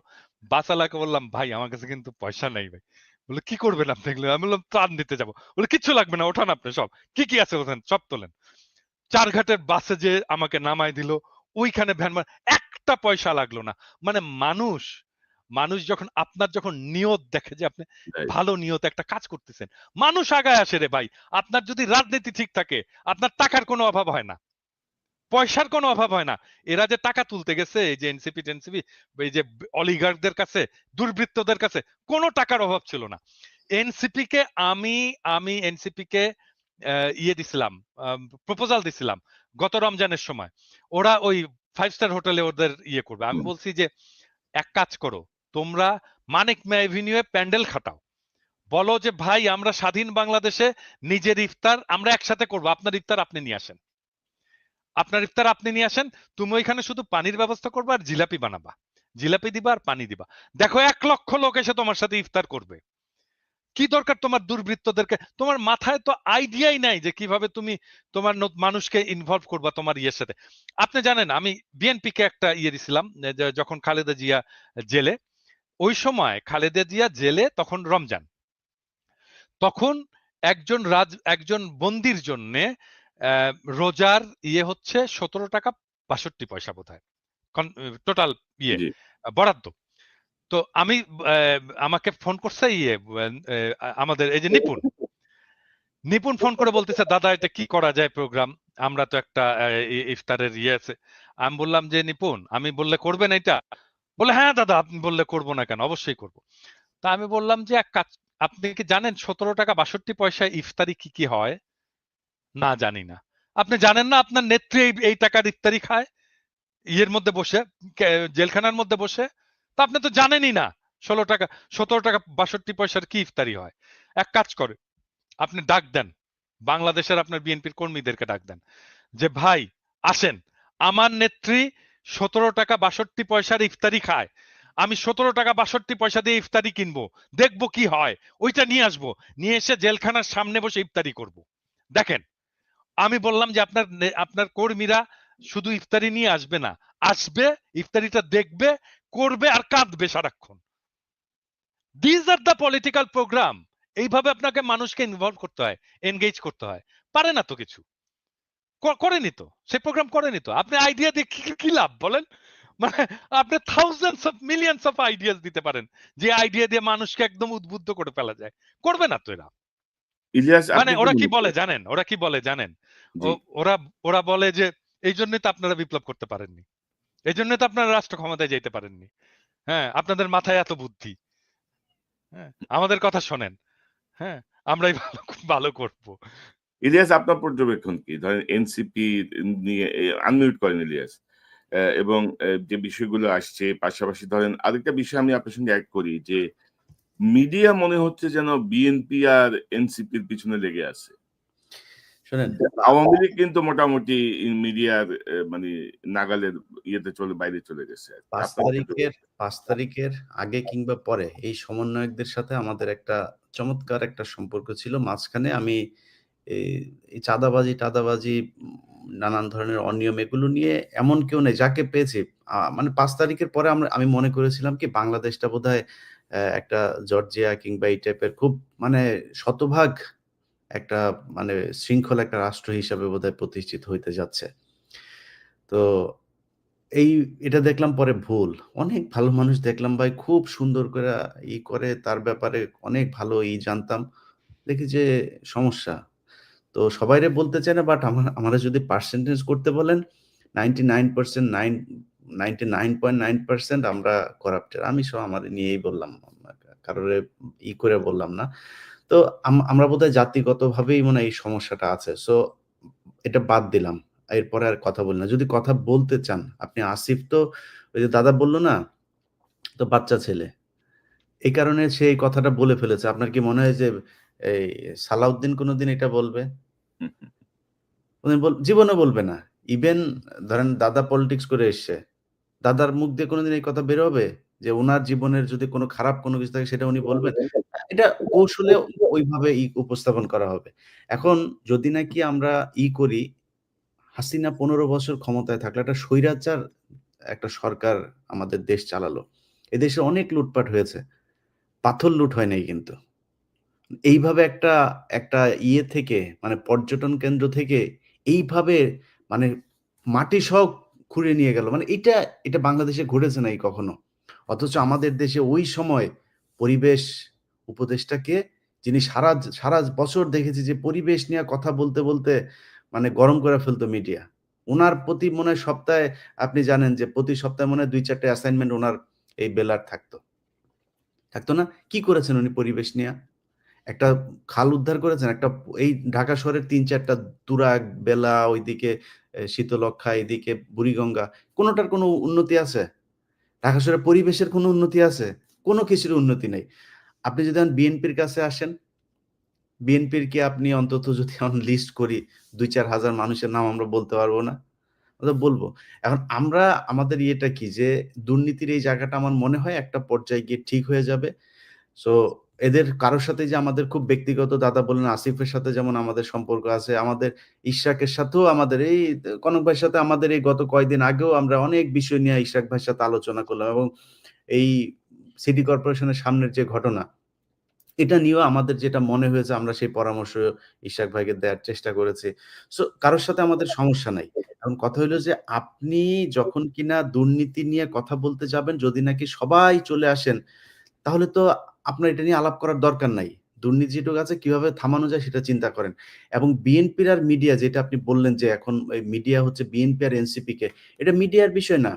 বাসওয়ালাকে বললাম ভাই আমার কাছে কিন্তু পয়সা নাই ভাই। বলে কি করবেন আপনি এগুলো? আমি বললাম ত্রাণ দিতে যাবো। বলে কিচ্ছু লাগবে না, ওঠান আপনি সব, কি কি আছে ওখানে সব তোলেন। চারঘাটের বাসে যে আমাকে নামাই দিল, ওইখানে একটা পয়সা লাগলো না। মানে মানুষ মানুষ যখন আপনার যখন নিয়ত দেখে যে আপনি রাইট। ভালো নিয়তে একটা কাজ করতেছেন, মানুষ আগায় আসে রে ভাই। আপনার যদি রাজনীতি ঠিক থাকে, আপনার টাকার কোনো অভাব হয় না, পয়সার কোনো অভাব হয় না। এরা যে টাকা তুলতে গেছে, এই যে এনসিপি টেনসিপি, এই যে অলিগার্কদের কাছে, দুর্বৃত্তদের কাছে কোনো টাকার অভাব ছিল না। এনসিপি কে আমি আমি এনসিপি কে ইয়ে দিছিলাম, প্রপোজাল দিছিলাম গত রমজানের সময়। ওরা ওই 5 স্টার হোটেলে ওদের ইয়ে করবে। আমি হুম, বলছি যে এক কাজ করো, তোমরা মানিক মে এভিনিউয়ে প্যান্ডেল খাটাও, বলো যে ভাই আমরা স্বাধীন বাংলাদেশে নিজের ইফতার আমরা একসাথে করবো, আপনার ইফতার আপনি নিয়ে আসেন, আপনার ইফতার আপনি নিয়ে আসেন, তুমি ওইখানে শুধু পানির ব্যবস্থা করবে আর জিলাপি বানাবা, জিলাপি দিবা আর পানি দিবা। দেখো 1 লক্ষ লোক এসে তোমার সাথে ইফতার করবে। কি দরকার তোমার দুর্বৃত্তদেরকে? তোমার মাথায় তো আইডিয়াই নাই যে কিভাবে তুমি তোমার মানুষকে ইনভলভ করবা তোমার ইয়ের সাথে। আপনি জানেন আমি বিএনপি কে একটা ইয়ে দিছিলাম, যখন খালেদা জিয়া জেলে, ওই সময় খালেদা জিয়া জেলে, তখন রমজান, তখন একজন বন্দির জন্য রোজার ইয়ে হচ্ছে 17 টাকা 62 পয়সা বোধহয়, টোটাল ইয়ে জি। বরাদ্দ। তো আমি আমাকে ফোন করছে ইয়ে আমাদের এই যে নিপুণ নিপুণ ফোন করে বলতেছে দাদা এটা কি করা যায় প্রোগ্রাম, আমরা তো একটা ইফতারের ইয়ে আছে। আমি বললাম যে নিপুণ আমি বললে করবেন এটা? বলে হ্যাঁ দাদা আপনি বললে করবো না কেন, অবশ্যই করবো। তা আমি বললাম যে এক কাজ, আপনি কি জানেন 17 টাকা 62 পয়সায় ইফতারি কি কি হয়? না জানি না। আপনি জানেন না আপনার নেত্রী এই টাকার ইফতারি খায় ইয়ের মধ্যে বসে, জেলখানার মধ্যে বসে? তা আপনি তো জানেনই না 17 টাকা 17 টাকা 62 পয়সার কি ইফতারি হয়। এক কাজ করে, আপনি ডাক দেন, বাংলাদেশের আপনার বিএনপির কর্মীদেরকে ডাক দেন যে ভাই আসেন, আমার নেত্রী 17 টাকা 62 পয়সার ইফতারি খায়, আমি 17 টাকা 62 পয়সা দিয়ে ইফতারি কিনবো, দেখবো কি হয়, ওইটা নিয়ে আসবো, নিয়ে এসে জেলখানার সামনে বসে ইফতারি করব। দেখেন, আমি বললাম যে আপনার কর্মীরা শুধু ইফতারি নিয়ে আসবে না, আসবে, ইফতারিটা দেখবে, করবে আর কাঁদবে সারাক্ষণ। This are the political program. এইভাবে আপনাকে মানুষকে ইনভলভ করতে হয়, এনগেজ করতে হয়। পারে না তো কিছু, করেনি তো, সে প্রোগ্রাম করেনি তো। আপনি আইডিয়া দিয়ে কি লাভ বলেন? মানে আপনি thousands of millions of ideas দিতে পারেন, যে আইডিয়া দিয়ে মানুষকে একদম উদ্বুদ্ধ করে ফেলা যায়, করবে না তো এরা। ইলিয়াস, মানে আপনি কি ওরা কি মনে বলে করেন? জানেন, ওরা কি বলে জানেন, জি। ওরা ওরা বলে যে এই জন্যই তো আপনারা বিপ্লব করতে পারেননি, এই জন্যই তো আপনারা রাষ্ট্র ক্ষমতায় যেতে পারেননি। হ্যাঁ, আপনাদের মাথায় এত বুদ্ধি। হ্যাঁ, আমাদের কথা শোনেন। হ্যাঁ, আমরাই ভালো ভালো করবো। ইলিয়াস, আপনার পর্যবেক্ষণ কি? ধরেন এনসিপি নিয়ে আনমিউট করেন ইলিয়াস। এবং যে বিষয়গুলো আসছে, পাশাপাশি ধরেন আরেকটা বিষয় আমি আপনার সঙ্গে এড করি যে মিডিয়া মনে হচ্ছে যেন বিএনপি আর এনসিপির পিছনে লেগে আছে। শোনেন, আওয়ামী লীগ কিন্তু মোটামুটি মিডিয়ার মানে নাগালের বাইরে চলে গেছে আরকি। ৫ আপনার তারিখের ৫ তারিখের আগে কিংবা পরে এই সমন্বয়কদের সাথে আমাদের একটা চমৎকার একটা সম্পর্ক ছিল। মাঝখানে আমি এই এই চাঁদাবাজি, নানান ধরনের অনিয়ম এগুলো নিয়ে এমন কেউ নেই যাকে পেয়েছি। মানে ৫ তারিখের পরে আমি মনে করেছিলাম কি বাংলাদেশটা বোধহয় একটা জর্জিয়া কিংবা এই টাইপের খুব মানে শতভাগ একটা মানে শৃঙ্খল একটা রাষ্ট্র হিসাবে বোধহয় প্রতিষ্ঠিত হইতে যাচ্ছে। তো এই এটা দেখলাম পরে ভুল। অনেক ভালো মানুষ দেখলাম ভাই, খুব সুন্দর কইরা করে তার ব্যাপারে অনেক ভালো জানতাম। দেখি যে সমস্যা। তো সবাইরে বলতে চাই না, বাট আমারে যদি পার্সেন্টেজ করতে বলেন 99% 99.9% আমরা করাপ্টেড। আমি সহ আমারে নিয়েই বললাম। কারোরে করে বললাম না। তো আমরা বোধহয় জাতিগতভাবেই মনে হয় এই সমস্যাটা আছে। সো এটা বাদ দিলাম। এরপরে আর কথা বলি না। যদি কথা বলতে চান, আপনি আসিফ তো ওই যে দাদা বলল না? তো বাচ্চা ছেলে। এই কারণে সে এই কথাটা বলে ফেলেছে। আপনার কি মনে হয় যে এই সালাউদ্দিন কোনদিন এটা বলবে? হুম, হুম। কোনদিন জীবনেও বলবে না। ইভেন ধরেন দাদা পলিটিক্স করে এসছে। দাদার মুখ দিয়ে কোনদিন এই কথা বের হবে? যে উনার জীবনের যদি কোন খারাপ কোন কিছু থাকে সেটা উনি বলবেন? এটা কৌশলে ওইভাবে উপস্থাপন করা হবে। এখন যদি নাকি আমরা করি, হাসিনা ১৫ বছর ক্ষমতায় থাকলো। একটা স্বৈরাচার একটা সরকার আমাদের দেশ চালালো। এদেশে অনেক লুটপাট হয়েছে। পাথর লুট হয় নাই কিন্তু। এইভাবে একটা একটা থেকে মানে পর্যটন কেন্দ্র থেকে এইভাবে মানে মাটি সহ খুঁড়ে নিয়ে গেল। মানে এটা বাংলাদেশে ঘটেছে নাই কখনো। অথচ আমাদের দেশে ওই সময় পরিবেশ উপদেষ্টাকে, যিনি সারা বছর দেখেছি যে পরিবেশ নিয়ে কথা বলতে মানে গরম করে ফেলতো মিডিয়া। উনার প্রতি মনে হয় সপ্তাহে, আপনি জানেন যে প্রতি সপ্তাহে মনে হয় ২-৪ টা অ্যাসাইনমেন্ট উনার এই বেলার থাকতো। থাকতো না? কি করেছেন উনি পরিবেশ নিয়া? একটা খাল উদ্ধার করেছেন। একটা এই ঢাকা শহরের ৩-৪ টা তুরাগ, বেলা, ওইদিকে শীতলক্ষ্যা, এদিকে বুড়িগঙ্গা, কোনটার কোনো উন্নতি আছে? ঢাকা শহরের পরিবেশের কোনো উন্নতি আছে? কোনো কিছুর উন্নতি নাই। আপনি যদি এখন বিএনপির কাছে আসেন, বিএনপির কি আপনি অন্তত যদি এখন লিস্ট করি ২-৪ হাজার মানুষের নাম আমরা বলতে পারব না? বলব। এখন আমরা আমাদের কি যে দুর্নীতির এই জায়গাটা আমার মনে হয় একটা পর্যায়ে গিয়ে ঠিক হয়ে যাবে। সো এদের কারো সাথে যে আমাদের খুব ব্যক্তিগত, দাদা বললেন আসিফের সাথে যেমন আমাদের সম্পর্ক আছে, আমাদের ইশরাকের সাথেও আমাদের এই কনক ভাইয়ের সাথে আমাদের এই গত কয়েকদিন আগেও আমরা অনেক বিষয় নিয়ে ইশরাক ভাইয়ের সাথে আলোচনা করলাম এবং এই সিটি কর্পোরেশনের সামনের যে ঘটনা, এটা নিয়েও আমাদের যেটা মনে হয়েছে আমরা সেই পরামর্শ ইশরাক ভাইকে দেয়ার চেষ্টা করেছি। সো কারো সাথে আমাদের সমস্যা নাই। এখন কথা হইলো যে আপনি যখন কিনা দুর্নীতি নিয়ে কথা বলতে যাবেন, যদি নাকি সবাই চলে আসেন, তাহলে তো আপনার এটা নিয়ে আলাপ করার দরকার নাই। দুর্নীতি যেটুকু আছে কিভাবে থামানো যায় সেটা চিন্তা করেন। এবং বিএনপির আর মিডিয়া, যেটা আপনি বললেন যে এখন এই মিডিয়া হচ্ছে বিএনপি আর এনসিপি কে, এটা মিডিয়ার বিষয় না।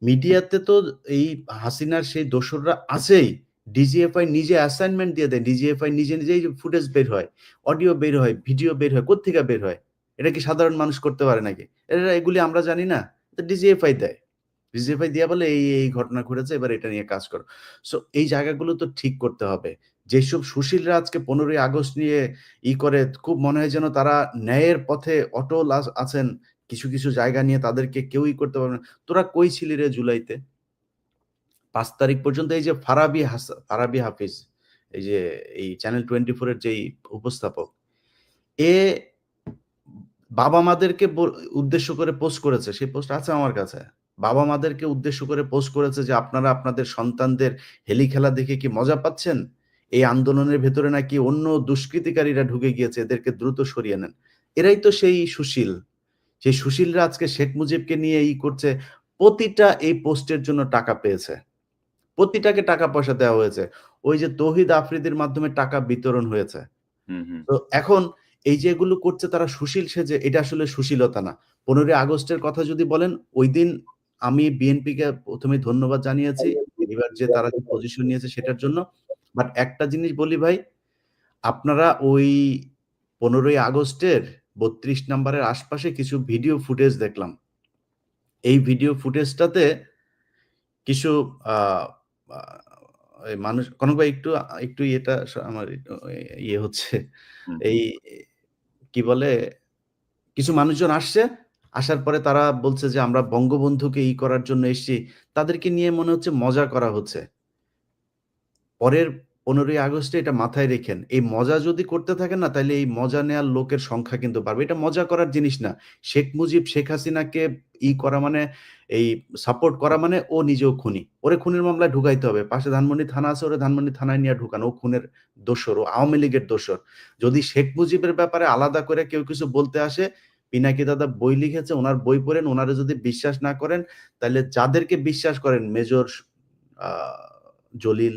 মিডিয়াতে তো এই হাসিনার সেই দোসররা আছেই। ডিজিএফআই নিজে অ্যাসাইনমেন্ট দিয়ে দেয়। ডিজিএফআই নিজেই ফুটেজ বের হয়, অডিও বের হয়, ভিডিও বের হয়। কোত্থেকে বের হয়? এটা কি সাধারণ মানুষ করতে পারে নাকি? এগুলি আমরা জানি না? তো ডিজিএফআই দেয়। ডিজিএফআই দিয়া বলে এই ঘটনা ঘটেছে, এবার এটা নিয়ে কাজ করো। সো এই জায়গাগুলো তো ঠিক করতে হবে। যেসব সুশীলরা আজকে 15ই আগস্ট নিয়ে করে খুব মনে হয় যেন তারা ন্যায়ের পথে অটল আছেন। কিছু, কিছু জায়গা নিয়ে তাদেরকে কেউই করতে পারবে না। তোরা কই ছিলি রে জুলাইতে? ৫ তারিখ পর্যন্ত এই যে ফারাবী হাফিজ, এই যে এই চ্যানেল 24 এর যেই উপস্থাপক, এ বাবা-মাদেরকে উদ্দেশ্য করে পোস্ট করেছে। সেই পোস্ট আছে আমার কাছে। বাবা-মাদেরকে উদ্দেশ্য করে পোস্ট করেছে যে, "আপনারা আপনাদের সন্তানদের হেলি খেলা দেখে কি মজা পাচ্ছেন? এই আন্দোলনের ভেতরে নাকি অন্য দুষ্কৃতিকারীরা ঢুকে গিয়েছে। এদেরকে দ্রুত সরিয়ে নেন।" এরাই তো সেই সুশীল। সেই সুশীলরা আজকে শেখ মুজিবকে নিয়ে করছে। প্রতিটা এই পোস্টের জন্য টাকা পেয়েছে। প্রতিটাকে টাকা-পয়সা দেওয়া হয়েছে। ওই যে তৌহিদ আফ্রিদির মাধ্যমে টাকা বিতরণ হয়েছে। হুম, হুম। তো এখন এই যে এগুলো করছে তারা সুশীল সেজে, এটা আসলে সুশীলতা না। 15ই আগস্টের কথা যদি বলেন, ঐদিন আমি বিএনপিকে ১ম এই ধন্যবাদ জানিয়েছি। এবার যে তারা যে পজিশন নিয়েছে সেটার জন্য। বাট একটা জিনিস বলি ভাই, আপনারা ওই 15ই আগস্টের ৩২ নাম্বারের আশপাশে কিছু ভিডিও ফুটেজ দেখলাম। এই ভিডিও ফুটেজটাতে কিছু আ আ এই মানুষ কনক ভাই একটু ইয়েটা আমার ইয়ে হচ্ছে। হুম, এই কি বলে? কিছু মানুষজন আসছে। আসার পরে তারা বলছে যে, "আমরা বঙ্গবন্ধুকে করার জন্য এসছি।" তাদেরকে নিয়ে মনে হচ্ছে মজা করা হচ্ছে। পরের 15ই আগস্টে এটা মাথায় রেখেন। এই মজা যদি করতে থাকেন না, তাইলে এই মজা নেয়ার লোকের সংখ্যা কিন্তু বাড়বে। এটা মজা করার জিনিস না। শেখ মুজিব, শেখ হাসিনাকে করা মানে, এই সাপোর্ট করা মানে ও নিজেও খুনি। ওরে খুনের মামলায় ঢুকাইতে হবে। পাশে ধানমন্ডি থানা আছে, ওরে ধানমন্ডি থানায় নিয়ে ঢুকান। ও খুনের দোসর, ও আওয়ামী লীগের দোসর। যদি শেখ মুজিবের ব্যাপারে আলাদা করে কেউ কিছু বলতে আসে, পিনাকি দাদা বই লিখেছে, উনার বই পড়েন। উনারে যদি বিশ্বাস না করেন, তাইলে যাদেরকে বিশ্বাস করেন মেজর আ জলিল,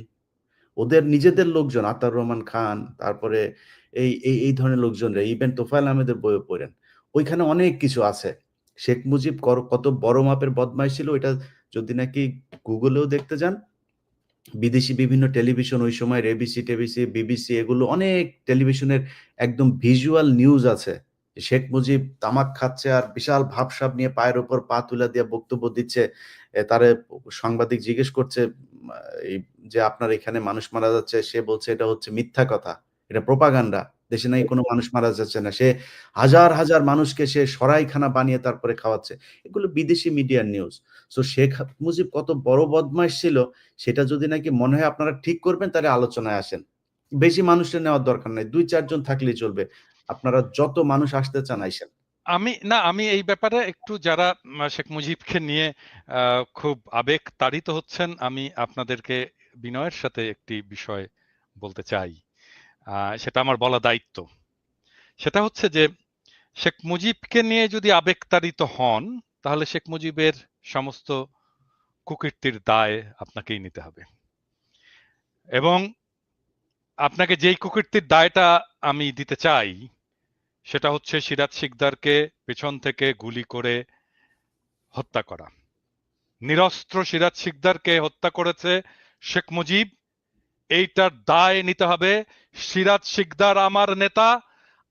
ওদের নিজেদের লোকজন, আতাউর রহমান খান, তারপরে এই ধরনের লোকজনরা, ইভেন তোফায়েল আহমেদের বইও পড়েন। ওইখানে অনেক কিছু আছে। শেখ মুজিব কত বড় মাপের বদমাইশ ছিল, এটা যদি নাকি গুগলেও দেখতে যান, বিদেশি বিভিন্ন টেলিভিশন ওই সময়ের এবিসি-টেবিসি, বিবিসি, এগুলো অনেক টেলিভিশনের একদম ভিজুয়াল নিউজ আছে। শেখ মুজিব তামাক খাচ্ছে আর বিশাল ভাবসাব নিয়ে পায়ের উপর পা তুলে দিয়ে বক্তব্য দিচ্ছে। তারে সাংবাদিক জিজ্ঞেস করছে, এই যে আপনার এখানে মানুষ মারা যাচ্ছে, সে বলছে এটা হচ্ছে মিথ্যা কথা। এটা প্রোপাগান্ডা। দেশে নাকি কোনো মানুষ মারা যাচ্ছে না। সে হাজার, হাজার মানুষকে সে সরাইখানা বানিয়ে তারপরে খাওয়াচ্ছে। এগুলো বিদেশি মিডিয়ার নিউজ। সো শেখ মুজিব কত বড় বদমাইশ ছিল, সেটা যদি নাকি মনে হয় আপনারা ঠিক করবেন, তাহলে আলোচনায় আসেন। বেশি মানুষের নেওয়ার দরকার নাই। ২-৪ জন থাকলেই চলবে। আপনারা যত মানুষ আসতে চান আইসেন। আমি এই ব্যাপারে একটু যারা শেখ মুজিবকে নিয়ে খুব আবেগতাড়িত হচ্ছেন, আমি আপনাদেরকে বিনয়ের সাথে একটি বিষয় বলতে চাই। সেটা আমার বলা দায়িত্ব। সেটা হচ্ছে যে শেখ মুজিবকে নিয়ে যদি আবেগতাড়িত হন, তাহলে শেখ মুজিবের সমস্ত কুকীর্তির দায় আপনাকেই নিতে হবে। এবং আপনাকে যেই কুকীর্তির দায়টা আমি দিতে চাই, সেটা হচ্ছে সিরাজ শিকদারকে পেছন থেকে গুলি করে হত্যা করা। নিরস্ত্র সিরাজ শিকদারকে হত্যা করেছে শেখ মুজিব। এইটার দায় নিতে হবে। সিরাজ শিকদার আমার নেতা।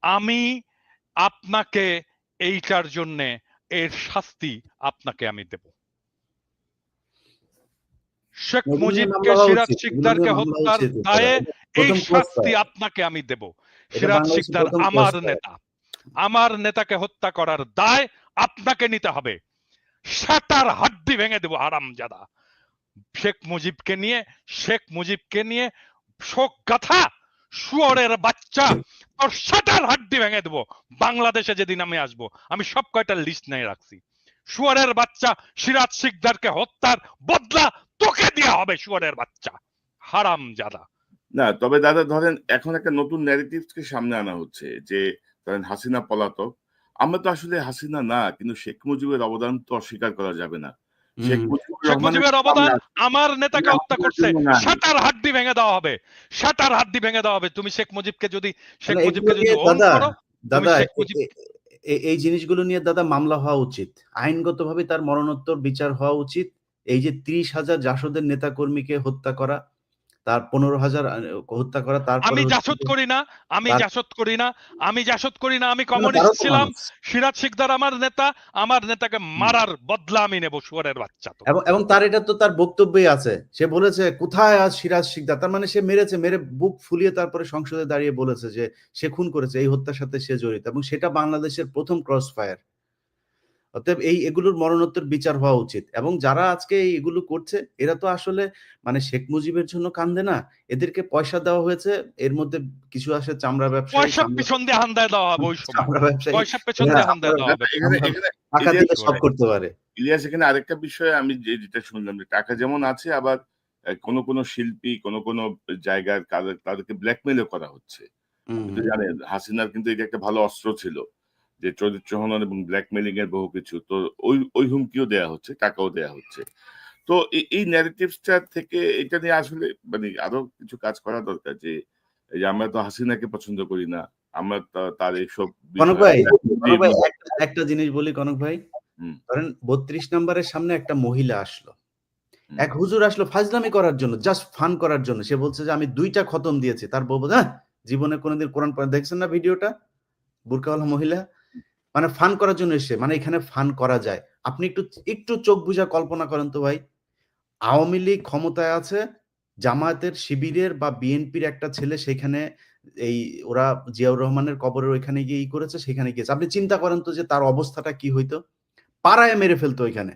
আমি আপনাকে এইটার জন্য এর শাস্তি আপনাকে আমি দেব। শেখ এগুলো নিয়ে মুজিবকে মামলা হওয়া সিরাজ উচিত। এগুলো নিয়ে শিকদারকে মামলা হত্যার উচিত স্যার। দায়ে এটা এই ১ম শাস্তি প্রশ্রয়। আপনাকে আমি দেব। এটা সিরাজ বাংলাদেশের শিকদার ১ম আমার প্রশ্রয়। নেতা। আমার নেতাকে হত্যা করার দায় আপনাকে নিতে হবে। শাটার হাড্ডি ভেঙে দেব হারামজাদা। শেখ মুজিবকে নিয়ে শোক গাথা, শুয়োরের বাচ্চা, তোর শাটার হাড্ডি ভেঙে দেবো। বাংলাদেশে যেদিন আমি আসবো, আমি সব কয়টা লিস্ট নিয়ে রাখছি। শুয়োরের বাচ্চা, সিরাজ শিকদারকে হত্যার বদলা তোকে দেওয়া হবে, শুয়োরের বাচ্চা হারামজাদা। না, তবে দাদা ধরেন এখন একটা নতুন ন্যারেটিভসকে সামনে আনা হচ্ছে যে ধরেন হাসিনা পলাতক। আমরা তো আসলে হাসিনা না, কিন্তু শেখ মুজিবের অবদান তো অস্বীকার করা যাবে না। শেখ মুজিবুর শেখ রহমানের মুজিবের জন্য অবদান আমরা আছি। আমার নেতাকে উনি হত্যা আমাদের করছে, জন্য নাই। শাটার হাড্ডি ভেঙে দেওয়া হবে। শাটার হাড্ডি ভেঙে দেওয়া হবে। তুমি শেখ মুজিবকে যদি মানে এগুলো নিয়ে ওন দাদা, করো, তুমি দাদা শেখ এ মুজিব এ এই জিনিসগুলো নিয়ে দাদা মামলা হওয়া উচিত। আইনগতভাবে তার মরণোত্তর বিচার হওয়া উচিত। এই যে ৩০,০০০ জাসদের নেতাকর্মীকে হত্যা করা, তার 15,000 হত্যা করা, তারপরে আমি হচ্ছে জাসদ যে করি না, আমি তার জাসদ করি না, আমি জাসদ করি না, আমি না, কমিউনিস্ট তারও তো ছিলাম। মানুষ। সিরাজ শিকদার আমার নেতা, আমার নেতাকে হুম। মারার বদলা আমি নেব, শুয়োরের বাচ্চা তো। এবং তার এটা তো তার বক্তব্যই আছে। সে বলেছে, "কোথায় আজ সিরাজ শিকদার?" তার মানে সে মেরেছে, মেরে বুক ফুলিয়ে তারপরে সংসদে দাঁড়িয়ে বলেছে যে সে খুন করেছে, এই হত্যার সাথে সে জড়িত, এবং সেটা বাংলাদেশের ১ম ক্রস ফায়ার। অতএব এগুলোর মরণোত্তর বিচার হওয়া উচিত। এবং যারা আজকে এগুলো করছে, এরা তো আসলে মানে শেখ মুজিবের জন্য কান্দে না। এদেরকে পয়সা দেওয়া হয়েছে। এর মধ্যে কিছু আসে চামড়া ব্যবসায়ী, পয়সা পিছন দিয়ে হান্দায় দেওয়া হবে ওই সময়, চামড়া ব্যবসায়ী, পয়সা পেছন এরা দিয়ে হান্দায় চামড়া দেওয়া হবে। এখানে চামড়া এখানে টাকা ইলিয়াস দিলে সব করতে পারে। ইলিয়াস এখানে আরেকটা বিষয় আমি যেটা শুনলাম যে টাকা যেমন আছে, আবার কোন শিল্পী কোন জায়গার তাদেরকে ব্ল্যাকমেইলও করা হচ্ছে। হুম, আপনি তো হুম। জানেন হাসিনার কিন্তু এটা একটা ভালো অস্ত্র ছিল। যে চরিত্র হনন এবং ব্ল্যাকমেইলিং এর বহু কিছু। তো ওই হুমকিও দেয়া হচ্ছে, টাকাও দেয়া হচ্ছে। তো এই ন্যারেটিভস টা থেকে এটা নিয়ে আসলে মানে আরো কিছু কাজ করা দরকার, যে এই যে আমরা তো হাসিনাকে পছন্দ করি না। আমরা তার এইসব কনক ভাই, কনক ভাই, বিহেভিয়ার। একটা জিনিস বলি কনক ভাই। হুম, ধরেন ৩২ নম্বরের সামনে একটা মহিলা আসলো। হুম। এক হুজুর আসলো ফাজলামি করার জন্য, জাস্ট ফান করার জন্য। সে বলছে যে আমি ২ টা খতম দিয়েছি। তার বউ বলছে, "হ্যাঁ, জীবনে কোনদিন কোরআন পড়া দেখছেন না ভিডিওটা?" বুরকাওয়ালা মহিলা। মানে ফান করার জন্য এসছে। মানে এখানে ফান করা যায়। আপনি একটু একটু চোখ বুজা কল্পনা করেন তো ভাই। আওয়ামী লীগ ক্ষমতায় আছে, জামায়াতের শিবিরের বা বিএনপির একটা ছেলে সেখানে এই ওরা জিয়াউর রহমানের কবরের ওইখানে গিয়ে করেছে, সেখানে গিয়েছে। আপনি চিন্তা করেন তো যে তার অবস্থাটা কি হইতো? পাড়ায় মেরে ফেলতো ওইখানে।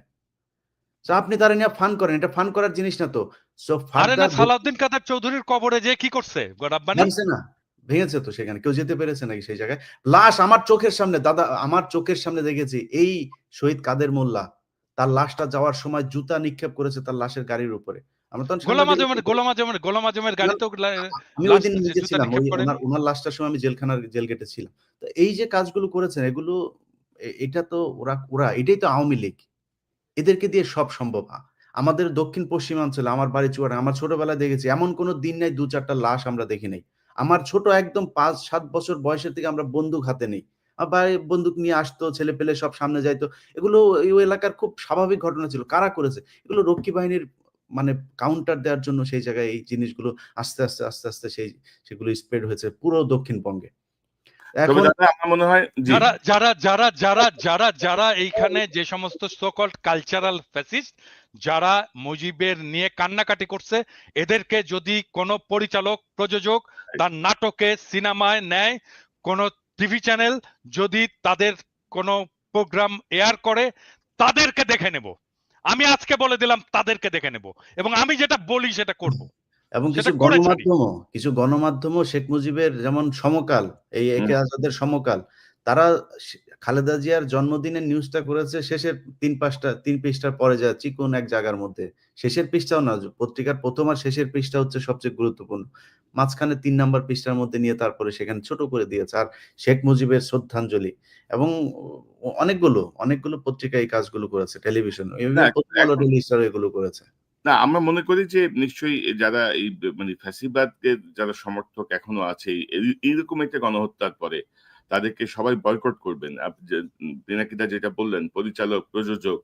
সো আপনি তারে নিয়ে ফান করেন। এটা ফান করার জিনিস না তো। সো আরে না, ফার্দার সালাউদ্দিন কাদের চৌধুরীর কবরে যে কি করছে রাব্বানি? ভাঙছে না? ভেঙেছে তো সেখানে। কেউ যেতে পেরেছে নাকি সেই জায়গায়? লাশ আমার চোখের সামনে, দাদা আমার চোখের সামনে দেখেছি। এই শহীদ কাদের মোল্লা, তার লাশটা যাওয়ার সময় জুতা নিক্ষেপ করেছে তার লাশের গাড়ির উপরে। আমরা তখন সাংবাদিক, গোলাম আজমের গাড়িতেও আমি লাশ ঐদিন নিজে জুতা ছিলাম। নিক্ষেপ করেনি। উনার লাশটার সময় আমি জেল গেটে ছিলাম। তো এই যে কাজগুলো করেছেন, এগুলো এটা তো ওরা এটাই তো আওয়ামী লীগ। এদেরকে দিয়ে সব সম্ভব। আমাদের দক্ষিণ পশ্চিমাঞ্চলে, আমার বাড়ি চুয়াডাঙ্গা, আমার ছোটবেলায় দেখেছি এমন কোন দিন নাই ২-৪ টা লাশ আমরা দেখি নাই। আমার ছোট একদম ৫-৭ বছর বয়সের থেকে আমরা বন্দুক হাতে নেই। আমার ভাই বন্দুক নিয়ে আসতো, ছেলেপেলে সব সামনে যাইতো। এগুলো ওই এলাকার খুব স্বাভাবিক ঘটনা ছিল। কারা করেছে? এগুলো রক্ষী বাহিনীর মানে কাউন্টার দেওয়ার জন্য সেই জায়গায় এই জিনিসগুলো আস্তে আস্তে সেগুলো স্প্রেড হয়েছে পুরো দক্ষিণবঙ্গে। তবে এখন দাদা আমার মনে হয় জি, যারা যারা যারা যারা যারা যারা এইখানে যে সমস্ত সোকল্ড কালচারাল ফ্যাসিস্ট, যারা মুজিবের নিয়ে কান্নাকাটি করছে, এদেরকে যদি কোনো পরিচালক প্রযোজক তার নাটকে সিনেমায় নেয়, কোনো টিভি চ্যানেল যদি তাদের কোনো প্রোগ্রাম এয়ার করে, তাদেরকে দেখে নেব। আমি আজকে বলে দিলাম তাদেরকে দেখে নেব, এবং আমি যেটা বলি সেটা করব, এবং সেটা করে ছাড়ি। কিছু গণমাধ্যমও শেখ মুজিবের যেমন সমকাল, এই হুম, একে আজাদের সমকাল, তারা খালেদা জিয়ার জন্মদিনের নিউজটা করেছে শেষের ৩ পৃষ্ঠার পরে যায় চিকন এক জায়গার মধ্যে। শেষের পৃষ্ঠাও না, পত্রিকার ১ম আর শেষের পৃষ্ঠা হচ্ছে সবচেয়ে গুরুত্বপূর্ণ। মাঝখানে ৩ নাম্বার পৃষ্ঠার মধ্যে নিয়ে তারপরে সেখানে ছোট করে দিয়েছে। আর শেখ মুজিবের শ্রদ্ধাঞ্জলি, এবং অনেকগুলো পত্রিকা এই কাজগুলো করেছে, টেলিভিশন। না ইভেন প্রথম আলো, এখন ডেইলি স্টারও এগুলো করেছে। না আমরা মনে করি যে নিশ্চয়ই যারা এই মানে ফ্যাসিবাদকে যারা সমর্থক এখনো আছে এইরকম একটা গণহত্যার পরে তাদেরকে সবাই বয়কট করবেন। পিনাকিদা যেটা বললেন, পরিচালক, প্রযোজক,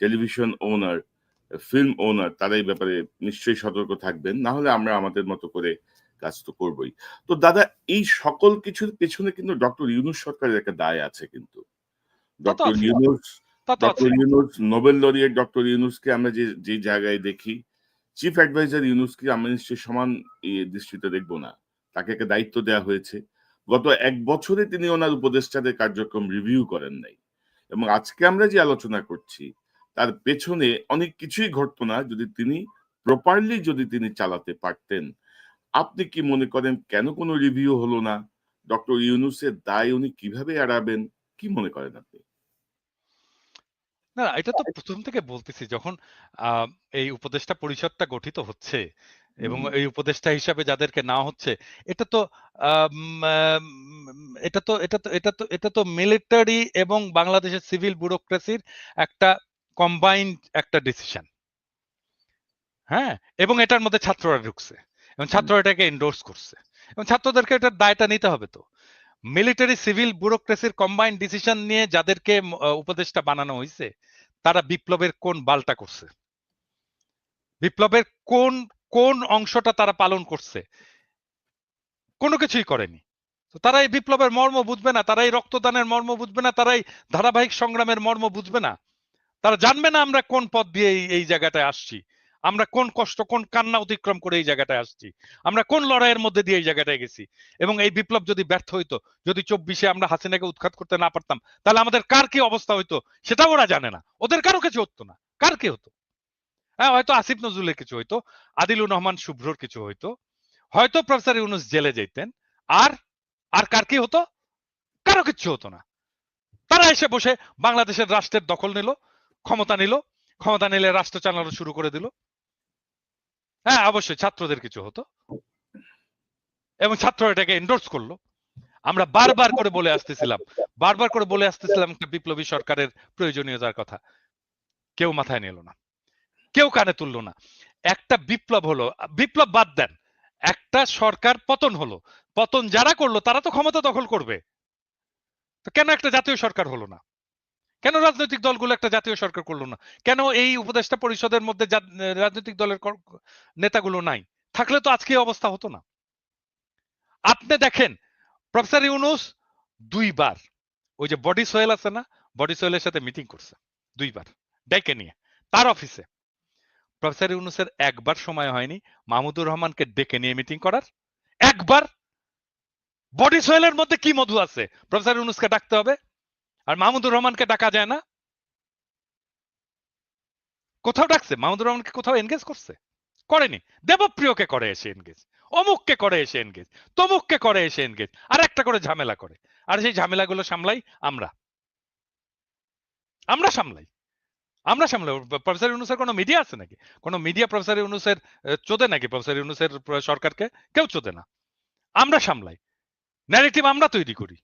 টেলিভিশন ওনার, ফিল্ম ওনার, তারা এই ব্যাপারে নিশ্চয়ই সতর্ক থাকবেন। না হলে আমরা আমাদের মতো করে কাজ তো করবই। তো দাদা এই সকল কিছুর পেছনে কিন্তু ডক্টর ইউনূস সরকারের একটা দায় আছে কিন্তু। তা তো ডক্টর আছে, ইউনূস তা তো ডক্টর আছে। ইউনূস নোবেল লরিয়েট ডক্টর ইউনূসকে আমরা যে জায়গায় দেখি, চিফ অ্যাডভাইজার ইউনূসকে আমরা নিশ্চয়ই সমান দৃষ্টিতে দেখব না। তাকে একটা দায়িত্ব দেয়া হয়েছে। গত ১ বছরে তিনি ওনার উপদেষ্টাদের কার্যক্রম রিভিউ করেন নাই। এবং আজকে আমরা যে আলোচনা করছি তার পেছনে অনেক কিছুই ঘটতো না যদি তিনি প্রপারলি চালাতে পারতেন। আপনি কি মনে করেন কেন কোনো রিভিউ হলো না? ডক্টর ইউনূসের দায় উনি কিভাবে এড়াবেন? কি মনে করেন আপনি? না, এটা তো প্রথম থেকে বলতেছি, যখন এই উপদেষ্টা পরিষদটা গঠিত হচ্ছে হুম, এবং হুম। এই উপদেষ্টা হিসাবে যাদেরকে নেওয়া হচ্ছে, এটা তো আম, আম, এটা তো মিলিটারি এবং বাংলাদেশের সিভিল ব্যুরোক্রেসির একটা কম্বাইন্ড একটা ডিসিশন। হ্যাঁ, এবং এটার মধ্যে ছাত্ররা ঢুকছে এবং হুম। ছাত্ররা এটাকে এন্ডোর্স করছে, এবং ছাত্রদেরকে এটার দায়টা নিতে হবে। তো মিলিটারি সিভিল ব্যুরোক্রেসির কম্বাইন্ড ডিসিশন নিয়ে যাদেরকে উপদেষ্টা বানানো হয়েছে, তারা বিপ্লবের কোন বালটা করছে, বিপ্লবের কোন কোন অংশটা তারা পালন করছে? কোনো কিছুই করেনি। তো তারা এই বিপ্লবের মর্ম বুঝবে না, তারা এই রক্তদানের মর্ম বুঝবে না, তারা এই ধারাবাহিক সংগ্রামের মর্ম বুঝবে না। তারা জানবে না আমরা কোন পথ দিয়ে এই জায়গাটায় আসছি, আমরা কোন কষ্ট, কোন কান্না অতিক্রম করে এই জায়গাটায় আসছি, আমরা কোন লড়াইয়ের মধ্যে দিয়ে এই জায়গাটায় গেছি। এবং এই বিপ্লব যদি ব্যর্থ হইতো, যদি 24-এ আমরা হাসিনাকে উৎখাত করতে না পারতাম, তাহলে আমাদের কার কি অবস্থা হইতো সেটাও ওরা জানে না। ওদের কারো কিছু হতো না। কার কি হতো? হ্যাঁ, হয়তো আসিফ নজরুলের কিছু হইতো, আদিলুর রহমান শুভ্রর কিছু হইতো, হয়তো প্রফেসর ইউনূস জেলে যেতেন। আর আর কার কি হতো? কারো কিচ্ছু হতো না। তারা এসে বসে বাংলাদেশের রাষ্ট্রের দখল নিল, ক্ষমতা নিল, ক্ষমতা নিলে রাষ্ট্র চালানো শুরু করে দিল। হ্যাঁ, অবশ্যই ছাত্রদের কিছু হতো এবং ছাত্র এটাকে এন্ডোর্স করলো। আমরা বারবার করে বলে আসতেছিলাম একটা বিপ্লবী সরকারের প্রয়োজনীয়তার কথা। কেউ মাথায় নিল না, কেউ কানে তুললো না। একটা বিপ্লব হলো, বিপ্লব বাদ দেন, একটা সরকার পতন হলো, পতন যারা করলো তারা তো ক্ষমতা দখল করবে। তো কেন একটা জাতীয় সরকার হলো না? কেন রাজনৈতিক দলগুলো একটা জাতীয় সরকার করলো না? কেন এই উপদেষ্টা পরিষদের মধ্যে রাজনৈতিক দলের নেতাগুলো নাই? থাকলে তো আজকে এই অবস্থা হতো না। আপনি দেখেন প্রফেসর ইউনূস 2 বার ওই যে বডি সোহেল আছে না, বডি সোহেলের সাথে মিটিং করছে 2 বার ডেকে নিয়ে তার অফিসে। প্রফেসর ইউনূসের একবার সময় হয়নি মাহমুদুর রহমানকে ডেকে নিয়ে মিটিং করার। একবার। বডি সোহেলের মধ্যে কি মধু আছে প্রফেসর ইউনূসকে ডাকতে হবে আর মাহমুদুর রহমানকে ডাকা যায় না? কোথাও ডাকছে? মাহমুদুর রহমানকে কোথাও এনগেজ করছে? করেনি। দেবপ্রিয়কে করে এসে এনগেজ, অমুককে করে এসে এনগেজ, তমুককে করে এসে এনগেজ, আর একটা করে ঝামেলা করে। আর সেই ঝামেলাগুলো সামলাই আমরা আমরা সামলাই আমরা সামলাই। প্রফেসর ইউনূসের কোনো মিডিয়া আছে নাকি? কোনো মিডিয়া প্রফেসর ইউনূসের চোদে নাকি? প্রফেসর ইউনূসের সরকারকে কেউ চোদে না। আমরা সামলাই, ন্যারেটিভ আমরা তৈরি করি,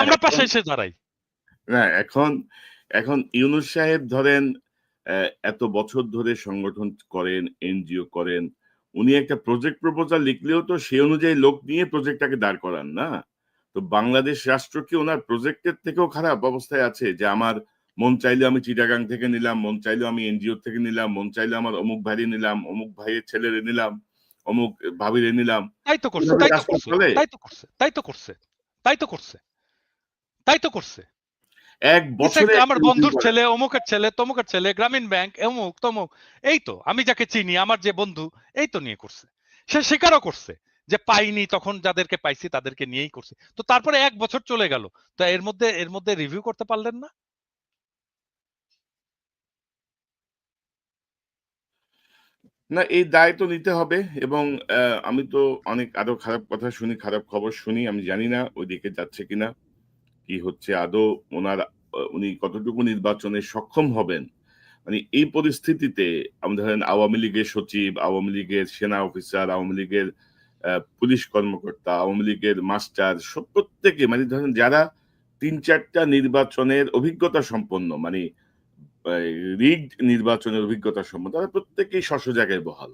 আমরা পাশে এসে দাঁড়াই। না, এখন এখন ইউনূস সাহেব ধরেন এত বছর ধরে সংগঠন করেন, এনজিও করেন। উনি একটা প্রজেক্ট প্রপোজাল লিখলেও তো সেই অনুযায়ী লোক নিয়ে প্রজেক্টটাকে দাঁড় করান না? তো বাংলাদেশ রাষ্ট্র কি ওনার প্রজেক্টের থেকেও খারাপ অবস্থায় আছে? যে আমার মন চাইলে আমি চিটাগাং থেকে নিলাম, মন চাইলে আমি এনজিও থেকে নিলাম, মন চাইলে আমার অমুক ভাইরে নিলাম, অমুক ভাইয়ের ছেলেরে নিলাম, অমুক ভাবিরে নিলাম। তাই তো করছে, এভাবে তাই তো রাষ্ট্র করছে, চলে? তাই তো করছে, তাই তো করছে, তাই তো করছে, তাই তো করছে। এক বছরে আমার বন্ধুর ছেলে, অমুকের ছেলে, তমুকের ছেলে, গ্রামীণ ব্যাংক, অমুক তমুক, এই তো আমি যাকে চিনি, আমার যে বন্ধু, এই তো নিয়ে করছে। সে স্বীকারও করছে যে পাইনি, তখন যাদেরকে পাইছি তাদেরকে নিয়েই করছে। তো তারপরে 1 বছর চলে গেল, তো এর মধ্যে রিভিউ করতে পারলেন না? না, এই দায় তো নিতে হবে। এবং আমি তো অনেক আরো খারাপ কথা শুনি, খারাপ খবর শুনি। আমি জানি না ওইদিকে যাচ্ছে কিনা, কি হচ্ছে আদৌ ওনার, উনি কতটুকু নির্বাচনে সক্ষম হবেন। মানে এই পরিস্থিতিতে আমি ধরেন আওয়ামী লীগের সচিব, আওয়ামী লীগের সেনা অফিসার, আওয়ামী লীগের পুলিশ কর্মকর্তা, আওয়ামী লীগের মাস্টার, সব প্রত্যেকে মানে ধরেন যারা ৩-৪টা নির্বাচনের অভিজ্ঞতা সম্পন্ন, মানে রিগড নির্বাচনের অভিজ্ঞতা সম্পন্ন, তারা প্রত্যেকেই স্ব জায়গায় বহাল।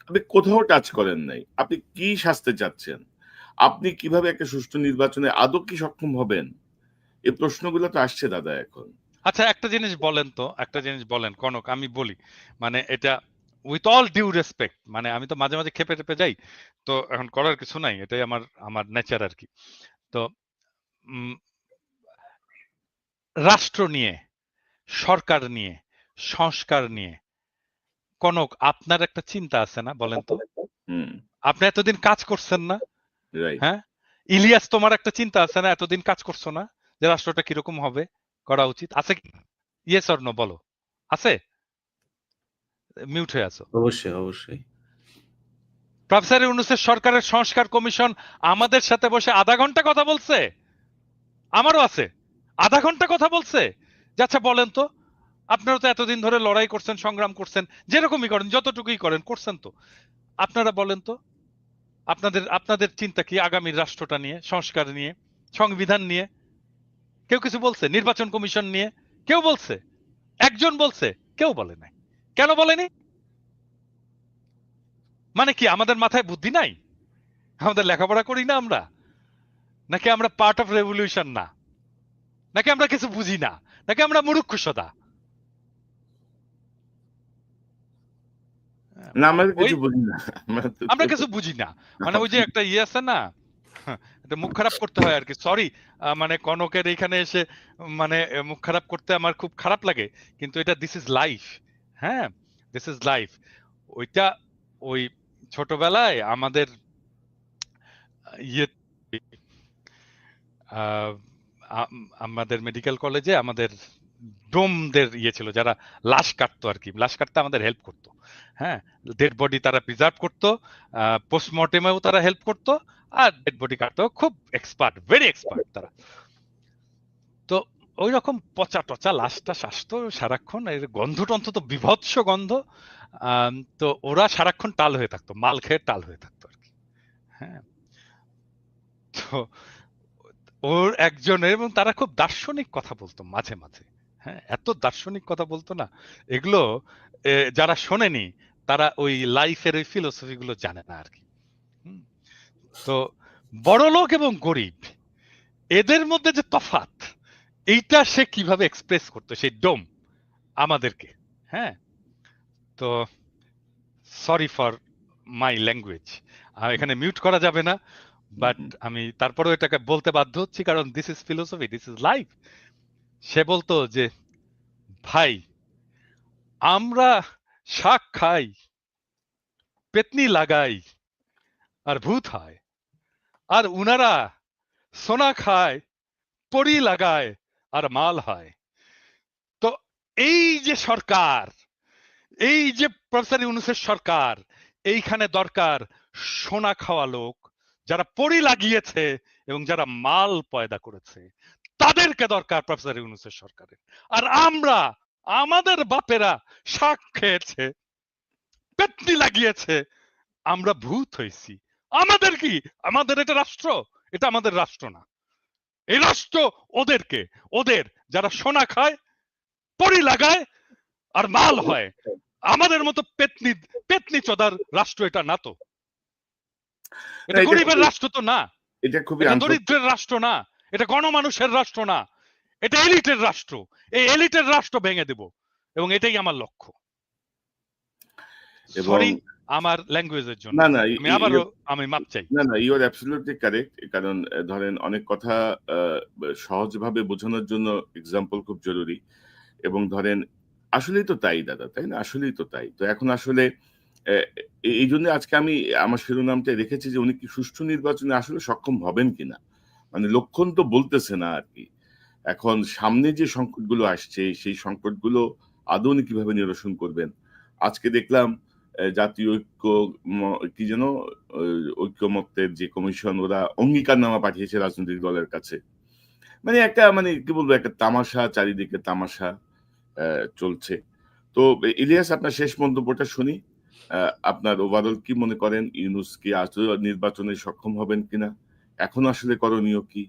আপনি কোথাও টাচ করেন নাই। আপনি কি সাজতে চাচ্ছেন? আপনি কিভাবে একটা সুষ্ঠু নির্বাচনে আদৌ কি সক্ষম হবেন? এই প্রশ্নগুলো তো আসছে দাদা এখন। আচ্ছা, একটা জিনিস বলেন তো, একটা জিনিস বলেন কনক, আমি বলি, মানে এটা উইথ অল ডিউ রেসপেক্ট, মানে আমি তো মাঝে মাঝে খেপে টেপে যাই, তো এখন করার কিছু নাই, এটাই আমার আমার নেচার আর কি। তো উম, রাষ্ট্র নিয়ে, সরকার নিয়ে, সংস্কার নিয়ে কনক আপনার একটা চিন্তা আছে না? বলেন তো। হুম, আপনি এতদিন কাজ করছেন না? রাইট। হ্যাঁ, ইলিয়াস, তোমার একটা চিন্তা আছে না? এতদিন কাজ করছো না যে রাষ্ট্রটা কিরকম হবে, করা উচিত আছে কি? ইয়েস অর নো বলো, আছে? মিউট হয়ে আছো। অবশ্যই, অবশ্যই। প্রফেসর ইউনূসের সরকারের সংস্কার কমিশন আমাদের সাথে বসে আধা ঘন্টা কথা বলছে। আমারও আছে, আধা ঘন্টা কথা বলছে যে আচ্ছা বলেন তো, আপনারা তো এতদিন ধরে লড়াই করছেন, সংগ্রাম করছেন, যেরকমই করেন, যতটুকুই করেন, করছেন তো, আপনারা বলেন তো আপনাদের আপনাদের চিন্তা কি আগামী রাষ্ট্রটা নিয়ে, সংস্কার নিয়ে, সংবিধান নিয়ে? কেউ কিছু বলছে? নির্বাচন কমিশন নিয়ে কেউ বলছে? একজন বলছে? কেউ বলে নাই। কেন বলেনি? মানে কি আমাদের মাথায় বুদ্ধি নাই? আমাদের লেখাপড়া করি না আমরা? নাকি আমরা পার্ট অফ রেভলিউশন না? নাকি আমরা কিছু বুঝি না? নাকি আমরা মূর্খ সদা? হ্যাঁ? না আমরা ওই কিছু বুঝি না। আমরা কিছু বুঝি না। মানে ওই যে একটা ইয়ে আছে না? এটা মুখ খারাপ করতে হয় আরকি। সরি মানে কনকের এইখানে এসে মানে মুখ খারাপ করতে আমার খুব খারাপ লাগে। কিন্তু এটা দিস ইজ লাইফ। হ্যাঁ? This is life. ওইটা ওই ছোটবেলায় আমাদের ইয়ে আ আম আমাদের মেডিকেল কলেজে আমাদের ডোমদের ইয়ে ছিল যারা লাশ কাটতো আরকি। লাশ কাটতে আমাদের হেল্প করত। হ্যাঁ? ডেড বডি তারা প্রিজার্ভ করত। পোস্টমর্টেমেও তারা হেল্প করত। আর ডেড বডি কাটতেও খুব এক্সপার্ট, ভেরি এক্সপার্ট তারা। তো ঐরকম পচা-টচা লাশ-টাশ আসতো সারাক্ষণ। এর গন্ধ-টন্ধ তো বিভৎস গন্ধ। তো ওরা সারাক্ষণ টাল হয়ে থাকতো। মাল খেয়ে টাল হয়ে থাকতো আরকি। হ্যাঁ? তো ওর একজনের এবং তারা খুব দার্শনিক কথা বলতো মাঝে, মাঝে। হ্যাঁ? এত দার্শনিক কথা বলতো না। এগুলো যারা শোনেনি তারা ওই লাইফের ওই ফিলোসফি গুলো জানে না আরকি। হুম? তো বড়লোক এবং গরিব এদের মধ্যে যে তফাৎ এইটা সে কিভাবে এক্সপ্রেস করতো সেই ডোম আমাদেরকে। হ্যাঁ? তো সরি ফর মাই ল্যাঙ্গুয়েজ। এখানে মিউট করা যাবে না। বাট আমি তারপরেও এটাকে বলতে বাধ্য হচ্ছি কারণ this is philosophy, this is life. সে বলতো যে, "ভাই, আমরা শাক খাই, পেত্নী লাগাই, আর ভূত হয়। আর উনারা সোনা খায়, পরী লাগায়, আর মাল হয়।" তো এই যে সরকার, এই যে প্রফেসর ইউনূসের সরকার, এইখানে দরকার সোনা খাওয়া লোক, যারা পরী লাগিয়েছে এবং যারা মাল পয়দা করেছে। তাদেরকে দরকার প্রফেসর ইউনূসের সরকারের। আর আমরা, আমাদের বাপেরা শাক খেয়েছে, পেত্নী লাগিয়েছে, আমরা ভূত হইছি। আমাদের কি? আমাদের এটা রাষ্ট্র? এটা আমাদের রাষ্ট্র না। এই রাষ্ট্র ওদেরকে, ওদের যারা সোনা খায়, পরী লাগায়, আর মাল হয়। আমাদের মতো পেত্নী চোদার রাষ্ট্র এটা না তো। না, এটা গরিবের রাষ্ট্র তো না। এটা খুবই এটা দরিদ্রের রাষ্ট্র না। এটা গণমানুষের রাষ্ট্র না। এটা এলিটের রাষ্ট্র। এই এলিটের রাষ্ট্র ভেঙে দেব। এবং এটাই আমার লক্ষ্য। এবং সরি আমার ল্যাঙ্গুয়েজের জন্য। না, না, আমি আবারও আমি মাপ চাই। না, ইউ আর অ্যাবসোলিউটলি কারেক্ট। কারণ ধরেন অনেক কথা আ সহজভাবে বোঝানোর জন্য এক্সাম্পল খুব জরুরি। এবং ধরেন আসলেই তো তাই দাদা, তাই না? আসলেই তো তাই। তো এখন আসলে অ্যা এইজন্য আজকে আমি আমার শিরোনামটা রেখেছি যে উনি কি সুষ্ঠু নির্বাচনে আসলে সক্ষম হবেন কিনা? মানে লক্ষণ তো বলতেছে না আরকি। এখন সামনে যে সংকটগুলো আসছে, সেই সংকটগুলো আদৌ উনি কিভাবে নিরসন করবেন? আজকে দেখলাম জাতীয় ঐক্য ম কি যেন? ঐ ঐক্যমত্যের যে কমিশন ওরা অঙ্গীকারনামা পাঠিয়েছে রাজনৈতিক দলের কাছে। মানে একটা মানে কি বলবো? একটা তামাশা, চারিদিকে তামাশা অ্যা চলছে। তো ইলিয়াস আপনার শেষ মন্তব্যটা শুনি। আপনার ওভারঅল কি মনে করেন ইউনূস কি আদৌ নির্বাচনে সক্ষম হবেন কিনা? এখন আসলে করণীয় কি?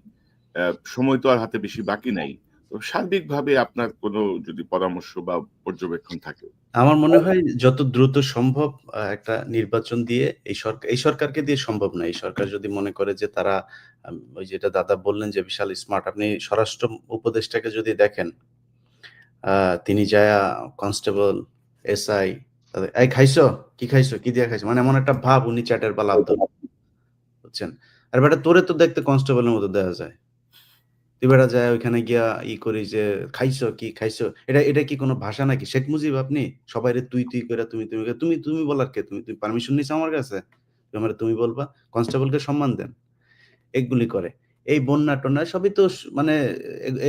সময় তো আর হাতে বেশি বাকি নাই। তো সার্বিকভাবে আপনার কোনো যদি পরামর্শ বা পর্যবেক্ষণ থাকে? আমার মনে হয় যত দ্রুত সম্ভব একটা নির্বাচন দিয়ে এই সরকারকে দিয়ে সম্ভব না। এই সরকার যদি মনে করে যে তারা ওই যেটা দাদা বললেন যে বিশাল স্মার্ট। আপনি স্বরাষ্ট্র উপদেষ্টাকে যদি দেখেন, আ তিনি যায়া কনস্টেবল, এসআই তাদের, "এই খাইছো? কি খাইছো? কি দিয়া খাইছো?" মানে এমন একটা ভাব উনি চ্যাটের বেলা আব্দুল, বুঝছেন? আর বেটা তোরে তো দেখতে কনস্টেবলের মতো দেখা যায়। তুই বেটা যায়া ওইখানে গিয়া করিস যে, "খাইছো? কি খাইছো?" এটা কি কোনো ভাষা নাকি? শেখ মুজিব আপনি? সবাইরে তুই কইরা তুমি কইরা তুমি বলার কে? তুমি পারমিশন নিছো আমার কাছে? তুমি আমারে তুমি বলবা? কনস্টেবলকে সম্মান দেন। এগুলি করে। এই বন্যা-টন্যা সবই তো মানে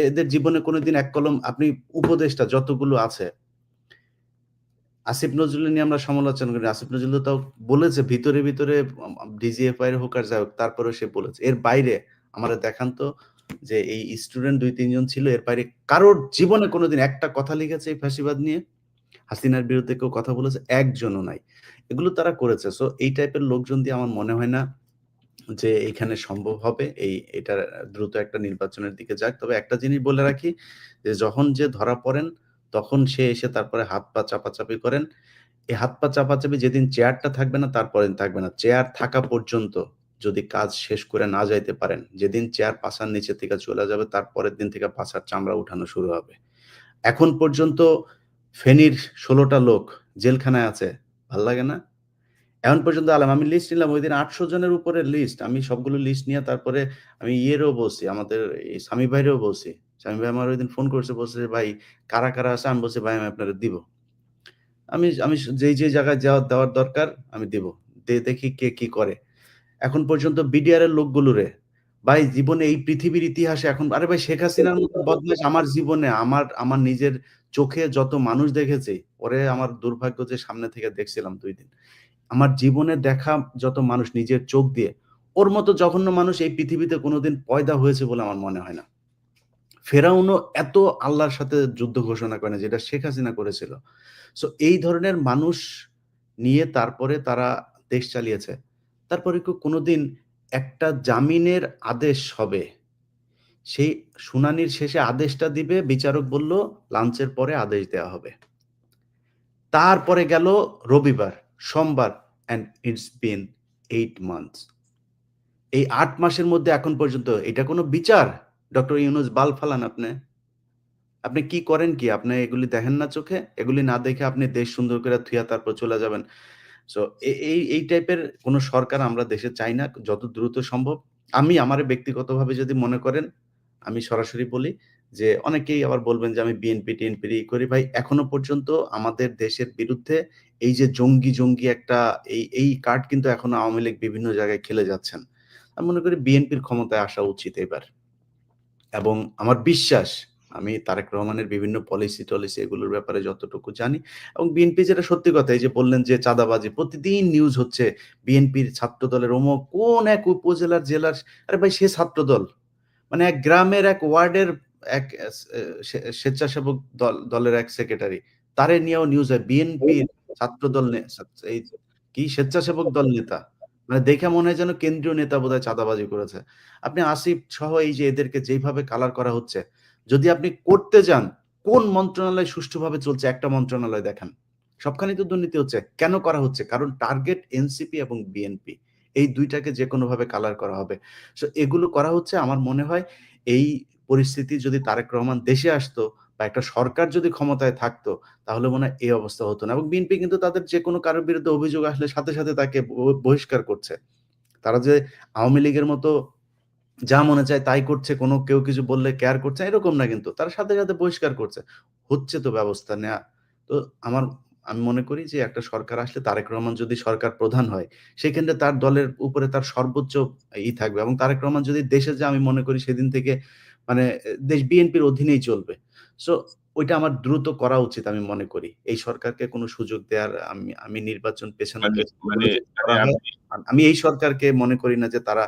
এদের জীবনে কোনদিন এক কলম আপনি উপদেষ্টা যতগুলো আছে, আসিফ নজরুল নিয়ে আমরা সমালোচনা করি। আসিফ নজরুল তো তাও বলেছে ভিতরে ডিজিএফআই এর হোক আর যাই হোক তারপরেও সে বলেছে। এর বাইরে আমারে দেখান তো যে এই স্টুডেন্ট ২-৩ জন ছিল এর বাইরে কারোর জীবনে কোনদিন একটা কথা লিখেছে এই ফ্যাসিবাদ নিয়ে? হাসিনার বিরুদ্ধে কেউ কথা বলেছে? একজনও নাই। এগুলো তারা করেছে। সো এই টাইপের লোকজন দিয়ে আমার মনে হয় না যে এইখানে সম্ভব হবে। এটা দ্রুত একটা নির্বাচনের দিকে যাক। তবে একটা জিনিস বলে রাখি যে যখন যে ধরা পড়েন তখন সে এসে তারপরে হাত পা চাপাচাপি করেন। এই হাত পা চাপাচাপি যেদিন চেয়ারটা থাকবে না তারপরের দিন থাকবে না। চেয়ার থাকা পর্যন্ত যদি কাজ শেষ করে না যাইতে পারেন, যেদিন চেয়ার পাছার নিচে থেকে চলে যাবে তারপরের দিন থেকে পাছার চামড়া উঠানো শুরু হবে। এখন পর্যন্ত ফেনীর ১৬ টা লোক জেলখানায় আছে। ভাল লাগে না? এখন পর্যন্ত আমি লিস্ট নিলাম ঐদিন ৮০০ জনের উপরে লিস্ট। আমি সবগুলো লিস্ট নিয়ে তারপরে আমি ইয়েরও বলছি, আমাদের এই সামি ভাইরেও বলছি। সামি ভাই আমার ঐদিন ফোন করছে, বলছে যে, "ভাই কারা, কারা আছে?" আমি বলছি, "ভাই আমি আপনারে দিব।" আমি আমি যেই জায়গায় দেওয়ার দরকার আমি দিব। দেখি কে কি করে। এখন পর্যন্ত বিডিআর এর লোকগুলোরে ভাই জীবনে এই পৃথিবীর ইতিহাসে এখন আরে ভাই শেখ হাসিনার মতো বদমাইশ আমার জীবনে আমার নিজের চোখে যত মানুষ দেখেছি, ওরে আমার দুর্ভাগ্য যে সামনে থেকে দেখছিলাম ২ দিন। আমার জীবনে দেখা যত মানুষ নিজের চোখ দিয়ে, ওর মতো জঘন্য মানুষ এই পৃথিবীতে কোনোদিন পয়দা হয়েছে বলে আমার মনে হয় না। ফেরাউনও এত আল্লাহর সাথে যুদ্ধ ঘোষণা করে না, যেটা শেখ হাসিনা করেছিল। সো এই ধরনের মানুষ নিয়ে তারপরে তারা দেশ চালিয়েছে। তারপরে কি কোনোদিন একটা জামিনের আদেশ হবে, সেই শুনানির শেষে আদেশটা দিবে, বিচারক বলল লাঞ্চের পরে আদেশ দেওয়া হবে। তারপরে গেল রবিবার, সোমবার অ্যান্ড ইটস বিন 8 মান্থস। এই ৮ মাসের মধ্যে এখন পর্যন্ত এটা কোনো বিচার? ডক্টর ইউনূস বাল ফালান আপনে। আপনি কি করেন কি? আপনি এগুলি দেখেন না চোখে? এগুলি না দেখে আপনি দেশ সুন্দর করে থুইয়া তারপর চলে যাবেন। সো এই টাইপের কোন সরকার আমরা দেশে চাই না যত দ্রুত সম্ভব। আমি আমারে ব্যক্তিগতভাবে যদি মনে করেন, আমি সরাসরি বলি যে অনেকেই আবার বলবেন যে আমি বিএনপি-টিএনপির করি। ভাই এখনো পর্যন্ত আমাদের দেশের বিরুদ্ধে এই যে জঙ্গি একটা এই কার্ড কিন্তু এখনো আওয়ামী লীগ বিভিন্ন জায়গায় খেলে যাচ্ছেন। আমি মনে করি বিএনপির ক্ষমতায় আসা উচিত এবার। এবং আমার বিশ্বাস আমি তারেক রহমানের বিভিন্ন পলিসি-টলিসি এগুলোর ব্যাপারে যতটুকু জানি এবং বিএনপি যেটা সত্যি কথা এই যে বললেন যে চাঁদাবাজি প্রতিদিন নিউজ হচ্ছে বিএনপির ছাত্রদলের অমুক কোন এক উপজেলার জেলার আরে ভাই সে ছাত্রদল। মানে এক গ্রামের এক ওয়ার্ডের এক স্বেচ্ছাসেবক দলের এক সেক্রেটারি। তারে নিয়েও নিউজ হয় বিএনপির ছাত্রদল এই কি স্বেচ্ছাসেবক দল নেতা। মানে দেখে মনে হয় যেন কেন্দ্রীয় নেতা বোধহয় চাঁদাবাজি করেছে। আপনি আসিফ সহ এই যে এদেরকে যেইভাবে কালার করা হচ্ছে, যদি আপনি করতে যান, কোন মন্ত্রণালয় সুষ্ঠুভাবে চলছে একটা মন্ত্রণালয় দেখান। সবখানেই তো দুর্নীতি হচ্ছে। কেন করা হচ্ছে? কারণ টার্গেট এনসিপি এবং বিএনপি। এই ২ টাকে যেকোনোভাবে কালার করা হবে। সো এগুলো করা হচ্ছে আমার মনে হয় এই পরিস্থিতি যদি তারেক রহমান দেশে আসতো বা একটা সরকার যদি ক্ষমতায় থাকতো, তাহলে মনে হয় এই অবস্থা হতো না। এবং বিএনপি কিন্তু তাদের যেকোনো কারোর বিরুদ্ধে অভিযোগ আসলে সাথে তাকে বহিষ্কার করছে। তারা যে আওয়ামী লীগের মতো যা মনে চায় তাই করছে, কেউ কিছু বললে কেয়ার করছে না, এরকম না কিন্তু। তারা সাথে বহিষ্কার করছে। হচ্ছে তো ব্যবস্থা নেয়া। তো আমি মনে করি যে একটা সরকার আসলে তারেক রহমান যদি সরকার প্রধান হয়, সেক্ষেত্রে তার দলের উপরে তার সর্বোচ্চ থাকবে এবং তারেক রহমান যদি দেশে যায় আমি মনে করি সেদিন থেকে মানে দেশ বিএনপির অধীনেই চলবে। সো ওইটা আমার দ্রুত করা উচিত আমি মনে করি। এই সরকারকে কোনো সুযোগ দেয়ার আমি নির্বাচন পেছানো মানে পেছানো মানে যদি মানে করা হয়, আপনি আমি এই সরকারকে মনে করি না যে তারা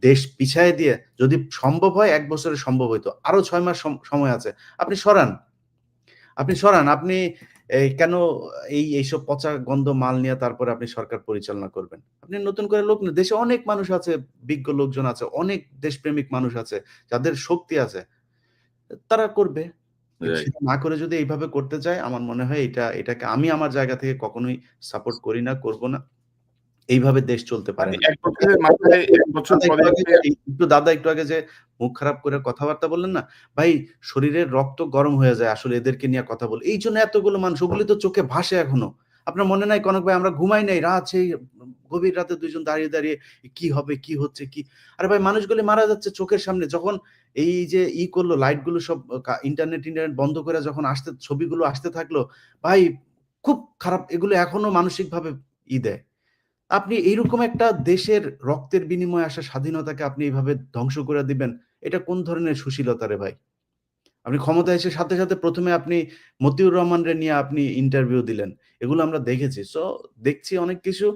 দেশ পিছায়ে দিয়ে যদি সম্ভব হয় ১ বছরে সম্ভব হইতো। আরো ৬ মাস সময় আছে। আপনি সরান। আপনি কেন এইসব পচা গন্ধ মাল নিয়ে তারপরে আপনি সরকার পরিচালনা করবেন? আপনি নতুন করে লোক নেন। দেশে অনেক মানুষ আছে, বিজ্ঞ লোকজন আছে, অনেক দেশপ্রেমিক মানুষ আছে, যাদের শক্তি আছে। তারা করবে। কিন্তু রাইট। সেটা না করে যদি এইভাবে করতে চায় আমার মনে হয় এটাকে আমি আমার জায়গা থেকে কখনোই সাপোর্ট করি না, করব না। এইভাবে দেশ চলতে পারে মানে না। ১ বছরের মাথায় ১ বছর পরে আপনি দাদা একটু আগে যে মুখ খারাপ করে কথাবার্তা বললেন না? ভাই শরীরের রক্ত গরম হয়ে যায় আসলে এদেরকে নিয়ে কথা বলে। এইজন্য এতগুলো মানুষ ওগুলি তো চোখে ভাসে এখনো। আপনার মনে নাই কনক ভাই আমরা ঘুমাই নাই। রাত সেই গভীর রাতে ২ জন দাঁড়িয়ে কি হবে, কি হচ্ছে, কি আরে ভাই মানুষগুলি মারা যাচ্ছে চোখের সামনে। যখন এই যে করল লাইট গুলো সব ইন্টারনেট বন্ধ করে যখন ছবিগুলো আসতে থাকলো, ভাই খুব খারাপ এগুলো এখনো মানসিকভাবে দেয়। আপনি এইরকম একটা দেশের রক্তের বিনিময়ে আসা স্বাধীনতাকে আপনি এভাবে ধ্বংস করে দিবেন। এটা কোন ধরনের সুশীলতা রে ভাই? আপনি ক্ষমতায় এসে সাথে ১ম এ আপনি মতিউর রহমানরে নিয়ে আপনি ইন্টারভিউ দিলেন। এগুলো আমরা দেখেছি। সো দেখছি অনেক কিছু।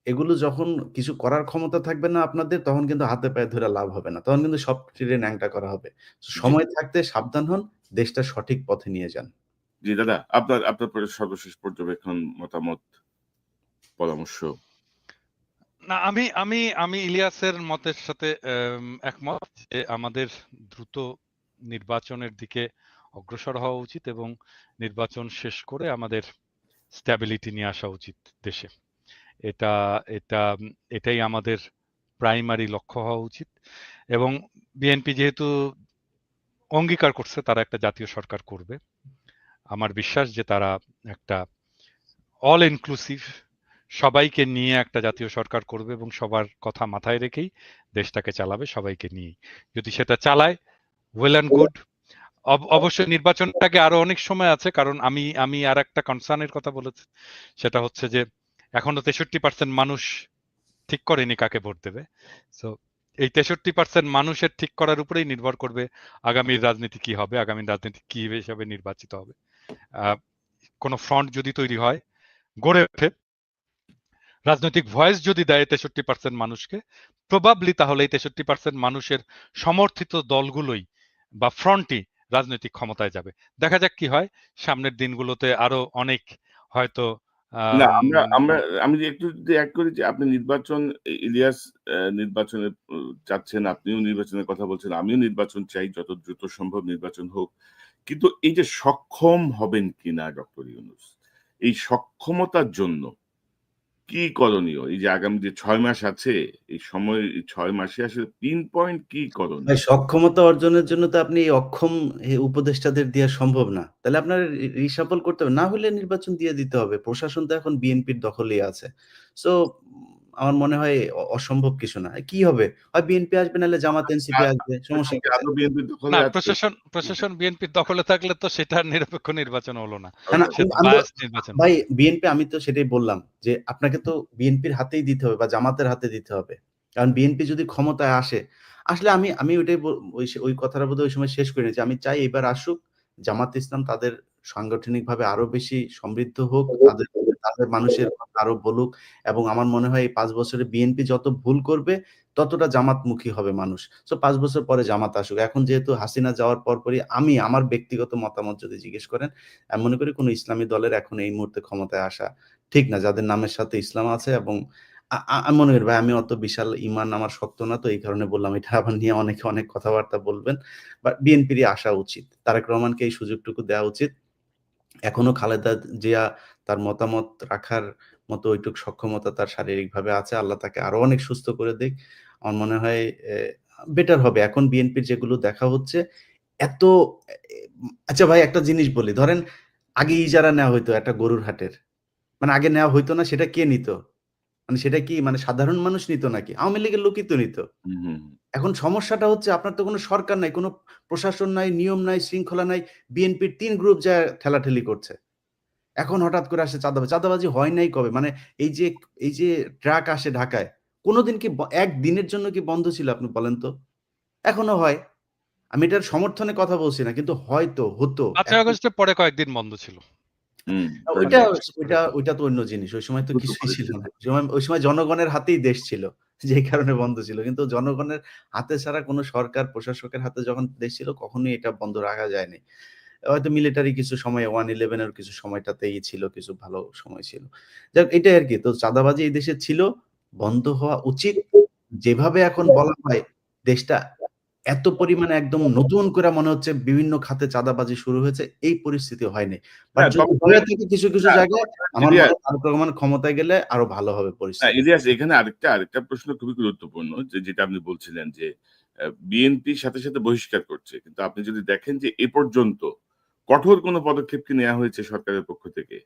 এগুলো যখন কিছু করার ক্ষমতা থাকবে না আপনাদের তখন কিন্তু হাতে পায়ে ধরে লাভ হবে না। তখন কিন্তু সব টেনে ন্যাংটা করা হবে। জি, সময় থাকতে সাবধান হন, দেশটা সঠিক পথে নিয়ে যান। জি দাদা আপনার সর্বশেষ পর্যবেক্ষণ, মতামত, পরামর্শ। না আমি আমি আমি ইলিয়াসের মতের সাথে একমত যে আমাদের দ্রুত নির্বাচনের দিকে অগ্রসর হওয়া উচিত এবং নির্বাচন শেষ করে আমাদের স্ট্যাবিলিটি নিয়ে আসা উচিত দেশে। এটা এটা এটাই আমাদের প্রাইমারি লক্ষ্য হওয়া উচিত এবং বিএনপি যেহেতু অঙ্গীকার করছে তারা একটা জাতীয় সরকার করবে, আমার বিশ্বাস যে তারা একটা অল ইনক্লুসিভ, সবাইকে নিয়ে একটা জাতীয় সরকার করবে এবং সবার কথা মাথায় রেখেই দেশটাকে চালাবে, সবাইকে নিয়েই। যদি সেটা চালায়, ওয়েল অ্যান্ড গুড। অবশ্যই নির্বাচনটাকে আরো অনেক সময় আছে, কারণ আমি আমি আর একটা কনসার্নের কথা বলেছি, সেটা হচ্ছে যে এখনো 63% মানুষ ঠিক করেনি কাকে ভোট দেবে। সো এই 63% মানুষের ঠিক করার উপরেই নির্ভর করবে আগামীর রাজনীতি কি হবে, আগামী রাজনীতি কি হিসেবে নির্বাচিত হবে। কোনো ফ্রন্ট যদি তৈরি হয়, গড়ে ওঠে, রাজনৈতিক ভয়েস যদি দেয় 63% মানুষকে, প্রবাবলি তাহলে এই 63% মানুষের সমর্থিত দলগুলোই বা ফ্রন্টই রাজনৈতিক ক্ষমতায় যাবে। দেখা যাক কি হয় সামনের দিনগুলোতে, আরো অনেক হয়তো না, আমি একটু যদি অ্যাড করি যে আপনি নির্বাচন, ইলিয়াস নির্বাচনে চাচ্ছেন, আপনিও নির্বাচনের কথা বলছেন, আমিও নির্বাচন চাই, যত দ্রুত সম্ভব নির্বাচন হোক। কিন্তু এই যে সক্ষম হবেন কিনা ডক্টর ইউনূস, এই সক্ষমতার জন্য কি করণীয়? এই যে আগামী যে ৬ মাস আছে, এই সময় ৬ মাসে আসলে পিন পয়েন্ট কি ভাই করণীয়? সক্ষমতা অর্জনের জন্য তো আপনি এই অক্ষম উপদেষ্টাদের দেয়া সম্ভব না। তাহলে আপনার রিশাফল করতে হবে। না হলে নির্বাচন দিয়ে দিতে হবে। প্রশাসন তো এখন বিএনপির দখলেই আছে। সো আমার মনে হয় অসম্ভব কিছু না। কি হবে? হয় বিএনপি আসবে নাহলে জামাত এনসিপি আসবে। সমস্যা কি কোথায়? আদৌ বিএনপির দখলে না, আছে? প্রশাসন বিএনপির দখলে থাকলে তো সেটা নিরপেক্ষ নির্বাচন হলো না, না, না সে তো আমি তো বায়াস নির্বাচন ভাই হলো। বিএনপি আমি তো সেটাই বললাম যে আপনাকে তো বিএনপির হাতেই দিতে হবে বা জামাতের হাতে দিতে হবে। কারণ বিএনপি যদি ক্ষমতায় আসে, আসলে আমি ওইটাই ওই কথাটা বোধহয় ওই সময় শেষ করে নিয়েছি। আমি চাই এবার আসুক জামাত ইসলাম, তাদের সাংগঠনিকভাবে আরো বেশি সমৃদ্ধ হোক, তাদের তাদের মানুষের কথা আরো বলুক, এবং আমার মনে হয় এই ৫ বছরে বিএনপি যত ভুল করবে ততটা জামাতমুখী হবে মানুষ। সো ৫ বছর পরে জামাত আসুক। এখন যেহেতু হাসিনা যাওয়ার পরপরই আমি আমার ব্যক্তিগত মতামত যদি জিজ্ঞেস করেন, আমি মনে করি কোনো ইসলামী দলের এখন এই মুহূর্তে ক্ষমতায় আসা ঠিক না। যাদের নামের সাথে ইসলাম আছে, এবং আমি মনে করি ভাই আমি অত বিশাল ঈমান আমার শক্ত না, তো এই কারণে বললাম এটা আবার নিয়ে অনেকে অনেক কথাবার্তা বলবেন। বাট বিএনপিরই আসা উচিত। তারেক রহমানকে এই সুযোগটুকু দেওয়া উচিত। এখনো খালেদা জিয়া তার মতামত রাখার মতো ওইটুক সক্ষমতা তার শারীরিকভাবে আছে। আল্লাহ তাকে আরো অনেক সুস্থ করে দিক। আমার মনে হয় বেটার হবে। এখন বিএনপির যেগুলো দেখা হচ্ছে এত আচ্ছা ভাই একটা জিনিস বলি। ধরেন আগে ইজারা নেওয়া হইতো একটা গরুর হাটের। মানে আগে নেওয়া হইতো না, সেটা কে নিত? মানে সেটা কি মানে সাধারণ মানুষ নিত নাকি? আওয়ামী লীগের লোকই তো নিত। হুম, হুম। এখন সমস্যাটা হচ্ছে আপনার তো কোনো সরকার নাই, কোনো প্রশাসন নাই, নিয়ম নাই, শৃঙ্খলা নাই। বিএনপির ৩ গ্রুপ যায় ঠেলাঠেলি করছে। এখন হঠাৎ করে আসে চাঁদাবাজি। চাঁদাবাজি হয় নাই কবে? মানে এই যে ট্রাক আসে ঢাকায়, কোনদিন কি একদিনের জন্য কি বন্ধ ছিল আপনি বলেন তো? এখনো হয়। আমি এটার সমর্থনে কথা বলছি না। কিন্তু হয়তো হতো। ৫ই এখন আগস্টের পরে কয়েকদিন বন্ধ ছিল। হুম, ওইটা হয়েছে। ওইটা তো অন্য জিনিস। ওই সময় তো দ্রুত কিছুই ছিল করেছে। না। ওই সময় জনগণের হাতেই দেশ ছিল। যেই কারণে বন্ধ ছিল। কিন্তু জনগণের হাতে ছাড়া কোনো সরকার প্রশাসকের হাতে যখন দেশ ছিল কখনোই এটা বন্ধ রাখা যায়নি। হয়তো মিলিটারি কিছু সময় 111 এর কিছু সময়টাতেই ছিল, কিছু ভালো সময় ছিল। যাক এটাই আরকি। তো চাঁদাবাজি এই দেশে ছিল, বন্ধ হওয়া উচিত। যেভাবে এখন বলা হয় দেশটা এত পরিমাণে একদম নতুন করে মনে হচ্ছে বিভিন্ন খাতে চাঁদাবাজি শুরু হয়েছে, এই পরিস্থিতি হয়নি। বাট না, যদি হয়ে থাকে কিছু, কিছু না, জায়গায় আমার মনে ইলিয়াস, হয় তারেক রহমান ক্ষমতায় গেলে আরো ভালো হবে পরিস্থিতি। ইলিয়াস, এখানে আরেকটা প্রশ্ন খুবই গুরুত্বপূর্ণ, যেটা আপনি বলছিলেন যে বিএনপির সাথে বহিষ্কার করছে। কিন্তু আপনি যদি দেখেন যে এ পর্যন্ত কঠোর কোনো পদক্ষেপ কি নেয়া হয়েছে সরকারের পক্ষ থেকে?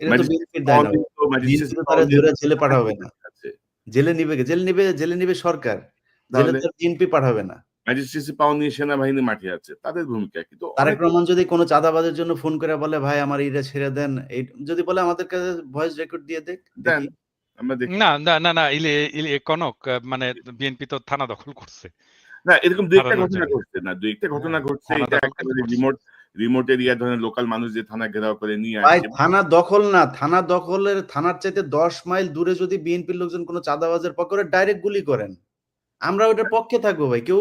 এটা তো ম্যাজিস্ট্রেসি বিএনপির দায় পাওয়ার নয়। নিয়ে তো বিএনপি ম্যাজিস্ট্রেসি তো তারা পাওয়ার নিয়ে ধরে তো জেলে পাঠাবে না। আছে। জেলে নিবে কে? জেলে নিবে সরকার। জেলে তাহলে তো আর বিএনপি পাঠাবে না। ম্যাজিস্ট্রেসি পাওয়ার নিয়ে সেনাবাহিনী মাঠে আছে। তাদের ভূমিকা কি? তো তারেক অনেক রহমান যদি কোনো চাঁদাবাজের জন্য ফোন করে বলে, "ভাই আমার এইটা ছেড়ে দেন।" যদি বলে আমাদের কাছে ভয়েস রেকর্ড দিয়ে দেখ, দেন, দেখি। আমরা দেখি। না, না, না, না, কনক, মানে বিএনপি তো থানা দখল করছে না, এরকম ২-১ টা হারানোর ঘটনা জন্য। ঘটছে না। ২-১ টা ঘটনা হ্যাঁ, ঘটছে। থানা এটা দখল কিন্তু একেবারে করছে। রিমোট এরিয়া, ধরেন লোকাল মানুষ যে থানা ঘেরাও করে নিয়ে ভাই আসছে। থানা দখল না, থানা দখলের থানার চাইতে ১০ মাইল দূরে যদি বিএনপির লোকজন কোনো চাঁদাবাজের পক্ষে করে ডাইরেক্ট গুলি করেন। আমরা ওটার পক্ষে থাকবো ভাই। কেউ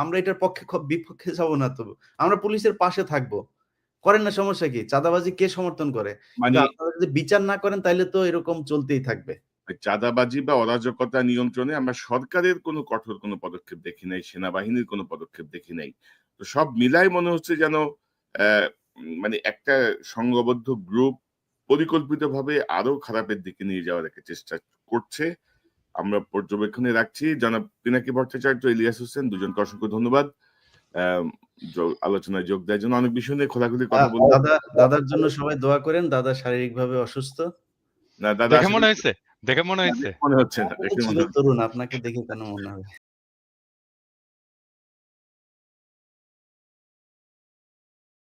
আমরা এটার পক্ষে বিপক্ষে যাবো না তো। আমরা পুলিশের পাশে থাকবো। করেন না, সমস্যা কি? চাঁদাবাজি কে সমর্থন করে? কিন্তু মানে আপনারা যদি বিচার না করেন তাইলে তো এরকম চলতেই থাকবে। চাঁদাবাজি বা অরাজকতা নিয়ন্ত্রণে আমরা সরকারের কোনো কঠোর কোনো পদক্ষেপ দেখি নাই, সেনাবাহিনীর কোনো পদক্ষেপ দেখি নাই। তো সব মিলায় মনে হচ্ছে যেন অ্যা মানে একটা সংঘবদ্ধ গ্রুপ পরিকল্পিতভাবে আরো খারাপের দিকে নিয়ে যাওয়ার একটা চেষ্টা করছে। আমরা পর্যবেক্ষণে রাখছি। জনাব পিনাকি ভট্টাচার্য, ইলিয়াস হোসেন, দুজনকে অসংখ্য ধন্যবাদ। আলোচনায় যোগ দেওয়ার জন্য। অনেক বিষয় নিয়ে খোলাখুলি কথা বললাম। দাদার জন্য সবাই দোয়া করেন। দাদা শারীরিকভাবে অসুস্থ। না দাদা দেখে আসলে মনে হয়েছে? দেখে মনে হয়েছে? মনে হচ্ছে না। আপনি তো চিরতরুণ, আপনাকে দেখে কেন মনে হবে?